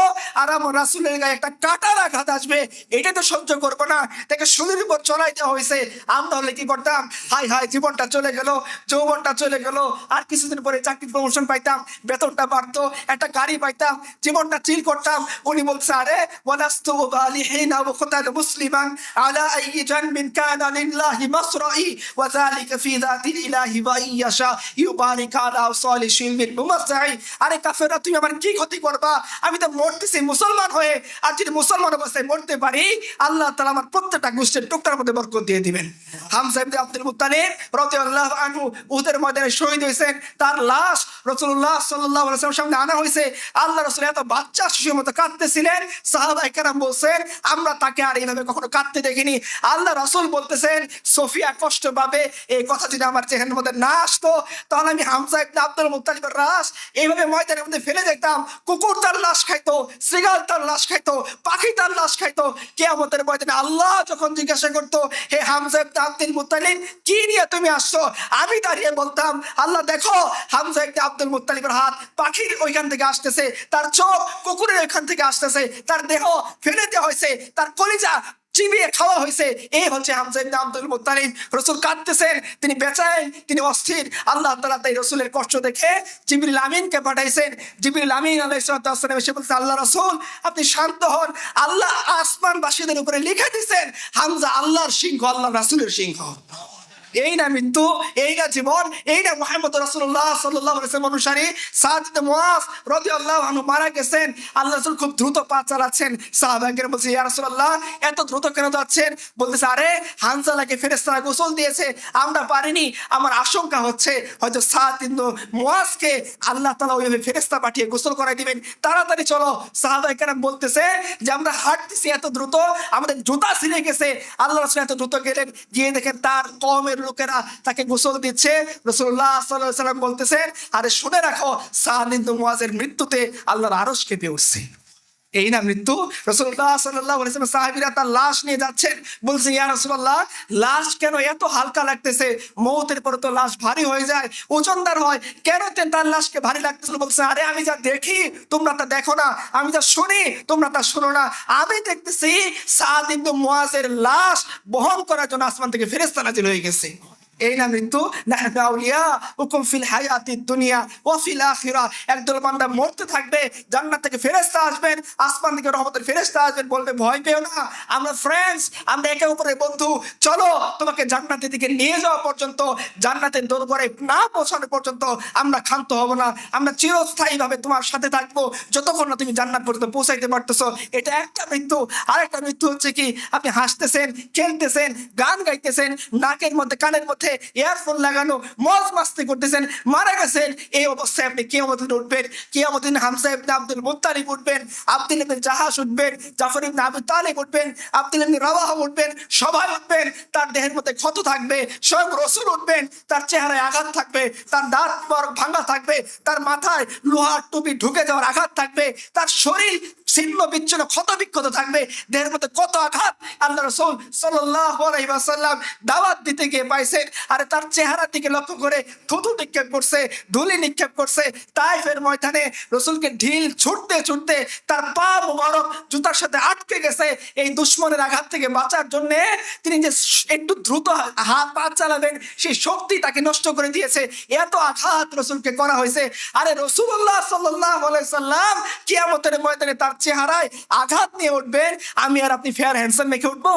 আর আমার রাসূলের গায়ে একটা কাঁটার আঘাত আসবে, এটা তো সহ্য করবো না, তাকে শরীরের উপর চড়াই দেওয়া হয়েছে। আমরা হলে কি করতাম, হাই হাই জীবনটা চলে গেল, যৌবনটা চলে গেল, আর কিছুদিন পরে চাকরি প্রমোশন পাইতাম, বেতনটা বাড়তো, একটা গাড়ি পাইতাম, জীবনটা চিল করতাম। উনি বলছে আরে ওয়ালাস্তু বালিহিনা ওয়া খুতাল মুসলিমান আলা আইয়ি জানবিন কানা লিল্লাহি মাসরাই ওয়া যালিকা ফি যাতিল ইলাহি ওয়া ইয়াশা ইউবারিক আলা সালিহিন মিন মুমাসসাই। আরে কাফেররা তুমি আমার কি ক্ষতি করবা, আমি তো মরতেছি মুসলমান হয়ে, আর যদি মুসলমান অবস্থায় মরতে পারি আল্লাহ তাআলা আমার প্রত্যেকটা গোষ্ঠীর টুকটার মধ্যে বরকত দিয়ে দিবেন। হামজা ইবনে আব্দুল মুত্তালিব রাদিয়াল্লাহু আনহু উহুদের ময়দানে শহীদ হয়েছেন, তার লাশ রাসূলুল্লাহ সাল্লাল্লাহু আলাইহি ওয়াসাল্লামের সামনে আনা হয়েছে। আল্লাহ রাসূল এত বাচ্চা শিশুর মতো কাঁদতেছিলেন, সাহাবায়ে কেরাম বলছেন আমরা তাকে আর এইভাবে কখনো কাঁদতে দেখিনি। আল্লাহ রাসূল বলতেছেন সোফিয়া কষ্ট পাবে, এই কথা যদি আমার চেহারার মধ্যে না আসতো তাহলে আমি হামজা ইবনে আব্দুল মুত্তালিবের লাশ এইভাবে ময়দানের মধ্যে ফেলে যেতাম, কুকুর তার লাশ খাইতো, শ্রীগাল তার লাশ খাইতো, পাখি তার লাশ খাইতো। কিয়ামতের ময়দানে আল্লাহ যখন জিজ্ঞাসা করতো হে হামজা ইবনে আব্দুল মুত্তালিব কি নিয়ে তুমি আসছো, আমি দাঁড়িয়ে বলতাম আল্লাহ দেখো হামজা ইবনে আব্দুল মুত্তালিবের হাত পাখির ওইখান থেকে আসতেছে, তার চোখ কুকুরের ওইখান থেকে আসতেছে, তার দেহ ফেলে দেওয়া হয়েছে, তার কলিজা চিবিয়ে খাওয়া হয়েছে, এই হচ্ছে হামজা ইবনে আব্দুল মুত্তালিব। রাসূল কাঁদতেছেন, তিনি বেচাইন, তিনি অস্থির। আল্লাহ তাআলা তাই রাসূলের কষ্ট দেখে জিবরিল আমিনকে পাঠাইছেন। জিবরিল আমিন আলাইহিস সালাম এসে বলছে আল্লাহ রাসূল আপনি শান্ত হন, আল্লাহ আসমানবাসীদের উপরে লিখে দিয়েছেন হামজা আল্লাহর সিংহ, আল্লাহ রাসূলের সিংহ। এই না মৃত্যু, এই না জীবন, এই না মুহাম্মদ রাসূলুল্লাহ সাল্লাল্লাহু আলাইহি ওয়াসাল্লাম অনুসারী সাদ ইবনে মুআয রাদিয়াল্লাহু আনহু মারা গেছেন। আল্লাহ রাসূল খুব দ্রুত পা চালাচ্ছেন, সাহাবাগণ বলছে ইয়া রাসূলুল্লাহ এত দ্রুত কেন যাচ্ছেন? বলতেছে আরে হানজালাকে ফেরেশতারা গোসল দিয়েছে, আমরা পারিনি, আমার আশঙ্কা হচ্ছে হয়তো সাদ ইবনে মুআযকে আল্লাহ তাআলা ওইভাবে ফেরেশতা পাঠিয়ে গোসল করাই দিবেন, তাড়াতাড়ি চলো। সাহাবাগণ বলতেছে যে আমরা হাঁটতেছি এত দ্রুত আমাদের জুতা ছিঁড়ে গেছে। আল্লাহ রাসূল এত দ্রুত গেলেন, গিয়ে দেখেন তার কওমের লোকেরা তাকে গোসল দিচ্ছে। রাসূলুল্লাহ সাল্লাল্লাহু আলাইহি ওয়াসাল্লাম বলতেছেন আরে শুনে রাখো সাদ ইবনে মুআযের মৃত্যুতে আল্লাহর আরশ কেঁপে উঠছে। এই না মৃত্যু। রাসূলুল্লাহ সাল্লাল্লাহু আলাইহি ওয়াসাল্লাম সাহাবীরা তার লাশ নিয়ে যাচ্ছেন, বলছে ইয়া রাসূলুল্লাহ লাশ কেন এত হালকা লাগতেছে, মওতের পরে তো লাশ ভারী হয়ে যায়, ওজনদার হয়, কেন তার লাশকে ভারী লাগতেছিল? বলছে আরে আমি যা দেখি তোমরা তা দেখো না, আমি যা শুনি তোমরা তা শোনো না, আমি দেখতেছি সাদ ইবনে মুআযের লাশ বহন করার জন্য আসমান থেকে ফেরেশতা নাজিল হয়ে গেছে। এই না মৃত্যু। নাহনু আউলিয়াউকুম ফিল হায়াতিদ দুনিয়া ওয়া ফিল আখিরাহ। একদল বান্দা মরতে থাকবে, জান্নাত থেকে ফেরেশতা আসবেন, আসমান থেকে রহমতের ফেরেশতা আসবেন, বলবে ভয় পেও না, আমরা ফ্রেন্ডস, আমরা একে অপরের বন্ধু, চলো তোমাকে জান্নাতের দিকে নিয়ে যাওয়া পর্যন্ত, জান্নাতের দরবারে না পৌঁছানো পর্যন্ত আমরা ক্ষান্ত হব না, আমরা চিরস্থায়ীভাবে তোমার সাথে থাকবো যতক্ষণ না তুমি জান্নাত পর্যন্ত পৌঁছাইতে পারতেছো। এটা একটা মৃত্যু। আরেকটা মৃত্যু হচ্ছে কি আপনি হাসতেছেন, খেলতেছেন, গান গাইতেছেন, নাকের মধ্যে কানের মধ্যে ইয়ারফোন লাগানো, মজ মাস্তি করতেছেন, মারা গেছেন, এই অবস্থায় আপনি কিয়ামতের দিন উঠবেন। কিয়ামতের দিন হামজা ইবনে আব্দুল মুত্তালিব উঠবেন, আব্দুল ইবনে জাহাশ উঠবেন, জাফর ইবনে আবু তালিব উঠবেন, আব্দুল ইবনে রাওয়াহা উঠবেন, সবাই উঠবেন। তার দেহের মধ্যে ক্ষত থাকবে, স্বয়ং রাসূল উঠবেন, তার চেহারায় আঘাত থাকবে, তার দাঁত ভাঙা থাকবে, তার মাথায় লোহার টুপি ঢুকে যাওয়ার আঘাত থাকবে, তার শরীর ছিন্ন বিচ্ছিন্ন ক্ষত বিক্ষত থাকবে, দেহের মধ্যে কত আঘাত আল্লাহ রাসূল সাল্লাল্লাহু আলাইহি ওয়াসাল্লাম দাওয়াত দিতে গিয়ে পাইছেন। আরে তার চেহারার দিকে লক্ষ্য করে থুতু নিক্ষেপ করছে, ধুলি নিক্ষেপ করছে। তাইফের ময়দানে রাসূলকে ঢিল ছুটতে ছুটতে তার পা মুবারক জুতার সাথে আটকে গেছে। এই দুশমনের আঘাত থেকে বাঁচার জন্য তিনি যে একটু দ্রুত হাত পা চালাবেন সেই শক্তি তাকে নষ্ট করে দিয়েছে। এত আঘাত রাসূলকে করা হয়েছে। আরে রাসূলুল্লাহ সাল্লাল্লাহু আলাইহি সাল্লাম কিয়ামতের ময়দানে তার চেহারায় আঘাত নিয়ে উঠবেন, আমি আর আপনি ফেয়ার হ্যান্ডসাম মেখে উঠবো?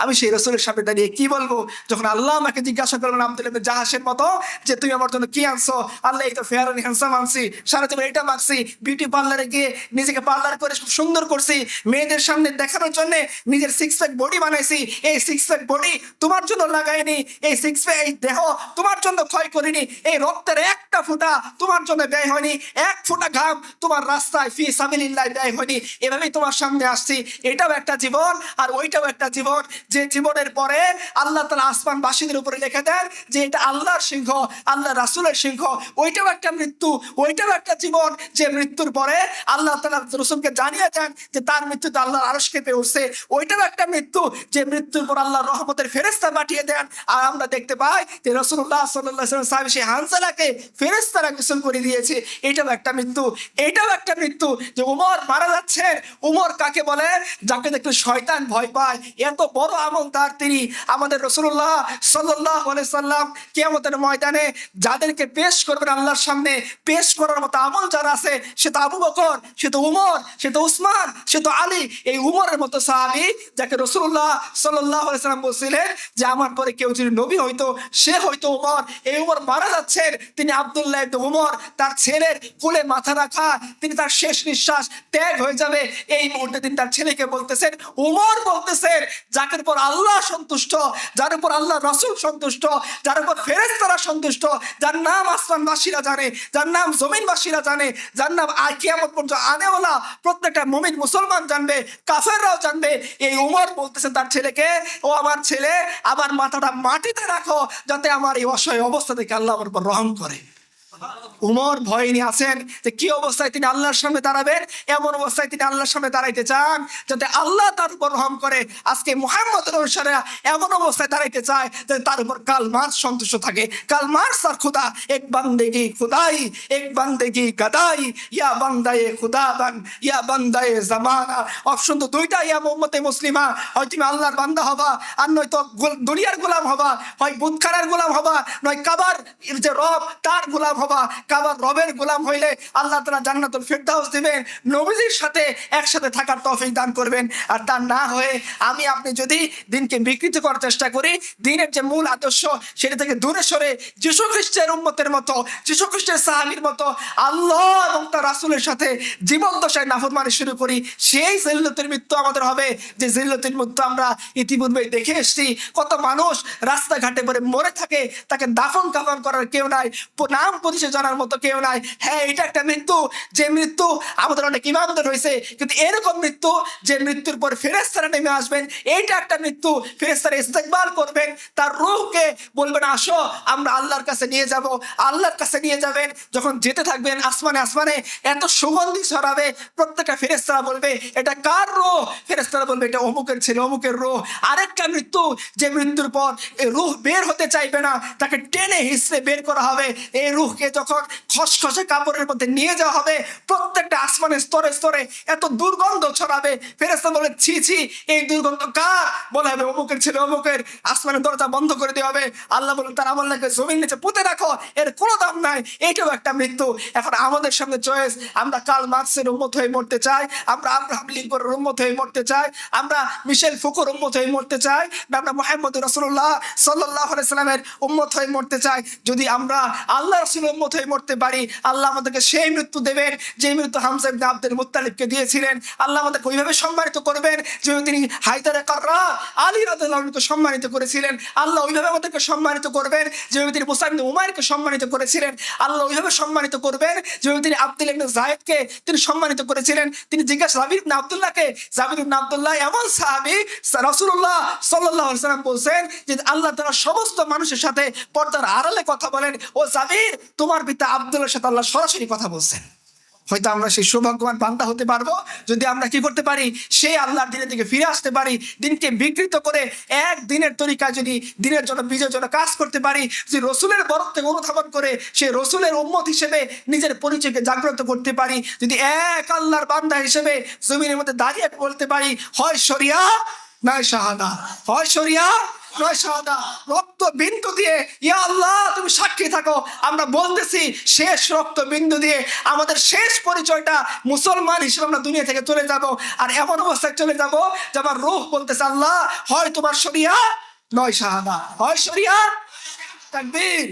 আমি সেই রসুলের সামনে দাঁড়িয়ে কি বলবো? যখন আল্লাহ আমাকে জিজ্ঞাসা করবেন আব্দুল্লাহ ইবনে জাহাশের মতো যে তুমি আমার জন্য কি আনছো? আল্লাহ এই তো ফেয়ার অ্যান্ড হ্যান্ডসাম আনছি, সারা জীবন এটা মাখছি, বিউটি পার্লারে গিয়ে নিজেকে পার্লার করে খুব সুন্দর করছি, মেয়েদের সামনে দেখানোর জন্য নিজের সিক্স প্যাক বডি বানাইছি। এই সিক্স প্যাক বডি তোমার জন্য লাগাইনি, এই সিক্স প্যাক এই দেহ তোমার জন্য ক্ষয় করিনি, এই রক্তের একটা ফোঁটা তোমার জন্য ব্যয় হয়নি, এক ফোঁটা ঘাম তোমার রাস্তায় ফি সাবিলিল্লাহ ব্যয় হয়নি। এভাবেই তোমার সামনে আসছি। এটাও একটা জীবন আর ওইটাও একটা জীবন, যে জীবনের পরে আল্লাহ তাআলা আসমানবাসীদের উপরে লিখে দেন যে এটা আল্লাহর সিংহ, আল্লাহ রাসূলের সিংহ। ওইটাও একটা মৃত্যু, ওইটাও একটা জীবন, যে মৃত্যুর পরে আল্লাহ তাআলা রাসূলকে জানিয়ে দেন যে তার মৃত্যুতে আল্লাহর আরশ কেঁপে উঠছে। ওইটাও একটা মৃত্যু, যে মৃত্যুর পর আল্লাহর রহমতের ফেরেশতা পাঠিয়ে দেন। আর আমরা দেখতে পাই যে রাসূলুল্লাহ সাল্লাল্লাহু আলাইহি ওয়াসাল্লাম সাহাবী হানজালাকে ফেরেশতারা গোসল করে দিয়েছে। এটাও একটা মৃত্যু, এটাও একটা মৃত্যু। যে উমর মারা যাচ্ছেন, উমর কাকে বলে? যাকে দেখলে শয়তান ভয় পায়। এত বড় আমলদার তিনি। আমাদের রাসূলুল্লাহ সাল্লাল্লাহু আলাইহি সাল্লাম কিয়ামতের ময়দানে যাদেরকে পেশ করবেন আল্লাহর সামনে, পেশ করার মতো আমল যারা আছে, সে তো আবু বকর, সে তো উমর, সে তো উসমান, সে তো আলী। এই উমরের মতো সাহাবী যাকে রাসূলুল্লাহ সাল্লাল্লাহু আলাইহি সাল্লাম বলছিলেন যে আমার পরে কেউ যদি নবী হইতো সে হয়তো উমর। এই উমর মারা যাচ্ছেন, তিনি আব্দুল্লাহ ইবনে উমর, তার ছেলের কোলে মাথা রাখা, তিনি তার শেষ নিঃশ্বাস ত্যাগ হয়ে যাবে। এই মুহূর্তে তিনি তার ছেলেকে বলতেছেন, উমর বলতেছেন, যাকে উপর আল্লাহ সন্তুষ্ট, যার উপর আল্লাহ রাসূল সন্তুষ্ট, যার উপর ফেরেশতারা সন্তুষ্ট, যার নাম আসমানবাসীরা জানে, যার নাম জমিনবাসীরা জানে, যার নাম কিয়ামত পর্যন্ত আনেওয়ালা প্রত্যেকটা মুমিন মুসলমান জানবে, কাফেররাও জানবে। এই উমর বলতেছেন তার ছেলেকে, ও আমার ছেলে, আমার মাথাটা মাটিতে রাখো যাতে আমার এই অসহায় অবস্থা থেকে আল্লাহ আমার উপর রহম করে। উমর ভয় নিয়ে আছেন যে কি অবস্থায় তিনি আল্লাহর সামনে দাঁড়াবেন। এমন অবস্থায় তিনি আল্লাহর সামনে দাঁড়াইতে চান যাতে আল্লাহ তার উপর রহম করে। আজকে মুহাম্মদের অনুসারে এমন অবস্থায় দাঁড়াইতে চায় যাতে তার উপর কাল মার্চ সন্তুষ্ট থাকে। কাল মার্চ আর খুদা এক বান্দেগি খুদাই, এক বান্দেগি গাদাই, ইয়া বান্দায়ে খুদাবান, ইয়া বান্দায়ে জামানা। অপশন তো দুইটা, ইয়া উম্মতে মুসলিমা, হয় তুমি আল্লাহর বান্দা হবা আর নয়তো দুনিয়ার গোলাম হবা, হয় বুতখানার গোলাম হবা, নয় কাবার যে রব তার গোলাম হবা। কাবার রবের গোলাম হইলে আল্লাহ তাআলা জান্নাতুল ফিরদাউস দিবেন, নবীজির সাথে একসাথে থাকার তৌফিক দান করবেন। আর তা না হয়ে আমি আপনি যদি দিনকে বিকৃত করার চেষ্টা করি, দিনের যে মূল আদর্শ সেটা থেকে দূরে সরে যীশু খ্রিস্টের উম্মতের মতো, যীশু খ্রিস্টের সাহাবীর মতো আল্লাহ এবং তার রাসূলের সাথে জীবন দশায় নাফরমানি শুরু করি, সেই জিল্লতের মৃত্যু আমাদের হবে। যে জিল্লতের মৃত্যু আমরা ইতিপূর্বে দেখে এসেছি। কত মানুষ রাস্তাঘাটে পড়ে মরে থাকে, তাকে দাফন কাফন করার কেউ নাই, নাম পরিচয় জানার মতো কেউ নাই। হ্যাঁ, এটা একটা মৃত্যু, যে মৃত্যু আমাদের অনেক ইমামদের হয়েছে। কিন্তু এরকম মৃত্যু যে মৃত্যুর পর ফেরেশতারা নেমে আসবেন, এইটা একটা মৃত্যু। ফেরেশতারা ইস্তেকবাল করবেন, তার রূহকে বলবেন আসো আমরা আল্লাহর কাছে নিয়ে যাব। আল্লাহর কাছে নিয়ে যাবেন, যখন যেতে থাকবেন আসমানে আসমানে এত সুগন্ধি ছড়াবে, প্রত্যেকটা ফেরেশতারা বলবে এটা কার রূহ? ফেরেশতারা বলবে এটা অমুকের ছেলে, অমুকের রূহ। আরেকটা মৃত্যু, যে মৃত্যুর পর এই রূহ বের হতে চাইবে না, তাকে টেনে হিসড়ে বের করা হবে। এই রূহকে যখন খসখসে কাপড়ের মধ্যে নিয়ে যাওয়া হবে, প্রত্যেকটা আসমানের স্তরে স্তরে এত দুর্গন্ধ ছড়াবে। ফেরেশতা বলে ছি ছি, এই দুর্গন্ধ কার? বলা হবে অমুকের ছেলে, অমুকের। আসমানের দরজা বন্ধ করে দেওয়া হবে। আল্লাহ বলেন তার আমলটাকে জমির নিচে পুঁতে রাখো, এর কোনো দাম নাই। এইটাও একটা মৃত্যু। এখন আমাদের সামনে চয়েস, আমরা কার্ল মার্কসের উম্মত হয়ে মরতে চাই, আমরা আব্রাহাম লিঙ্কনের উম্মত হয়ে মরতে চাই, আমরা মিশেল ফুকোর উম্মত হয়ে মরতে চাই, না আমরা মুহাম্মদ রাসূলুল্লাহ সাল্লাল্লাহু আলাইহি সাল্লামের উম্মত হয়ে মরতে চাই। যদি আমরা আল্লাহ রাসূলের উম্মত হয়ে মরতে পারি, আল্লাহ আমাদেরকে সেই মৃত্যু দেবেন যে মৃত্যু হামজা ইবনে আব্দুল মুত্তালিবকে দিয়েছিলেন। আল্লাহ আমাদেরকে ওইভাবে সম্মানিত করবেন যেভাবে তিনি হায়দারে কাররার আলী রাদিয়াল্লাহু আনহুকে সম্মানিত করেছিলেন। আল্লাহ ওইভাবে আমাদেরকে সম্মানিত করবেন যেভাবে তিনি মুসআব ইবনে উমাইরকে সম্মানিত করেছিলেন। আল্লাহ ওইভাবে সম্মানিত করবেন যেভাবে তিনি আব্দুল্লাহ ইবনে যায়েদকে তিনি সম্মানিত করেছিলেন। তিনি জিজ্ঞাসা জাবির ইবনে আব্দুল্লাহকে, জাবির ইবনে আব্দুল্লাহ এমন সাহাবী, রাসূলুল্লাহ সাল্লাল্লাহু আলাইহি ওয়াসাল্লাম বলেন যে আল্লাহ তাআলা সমস্ত মানুষের সাথে পর্দার আড়ালে কথা বলেন। ও জাবির, তোমার পিতা আব্দুল্লাহর সাথে আল্লাহ সরাসরি কথা বলছেন। হয়তো আমরা সেই সৌভাগ্যবান বান্দা হতে পারবো যদি আমরা কি করতে পারি, সেই আল্লাহর দিনের দিকে ফিরে আসতে পারি। দিনকে বিকৃত করে এক দিনের তরিকায় যদি দিনের জন্য বিজয়ের জন্য কাজ করতে পারি, যে রসুলের বরত্বকে অনুধাবন করে সেই রসুলের উম্মত হিসেবে নিজের পরিচয়কে জাগ্রত করতে পারি, যদি এক আল্লাহর বান্দা হিসেবে জমিনের মধ্যে দাঁড়িয়ে বলতে পারি হয় শরিয়া নয় শাহাদা, হয় শরিয়া নয় শাহাদা, রক্ত বিন্দু দিয়ে ইয়া আল্লাহ তুমি সাক্ষী থাকো, আমরা বলতেছি শেষ রক্ত বিন্দু দিয়ে আমাদের শেষ পরিচয়টা মুসলমান হিসেবে আমরা দুনিয়া থেকে চলে যাব। আর এমন অবস্থায় চলে যাব যে আমার রূহ বলতেছে আল্লাহ হয় তোমার শরিয়া নয় শাহাদা, হয় শরিয়া। তাকবীর।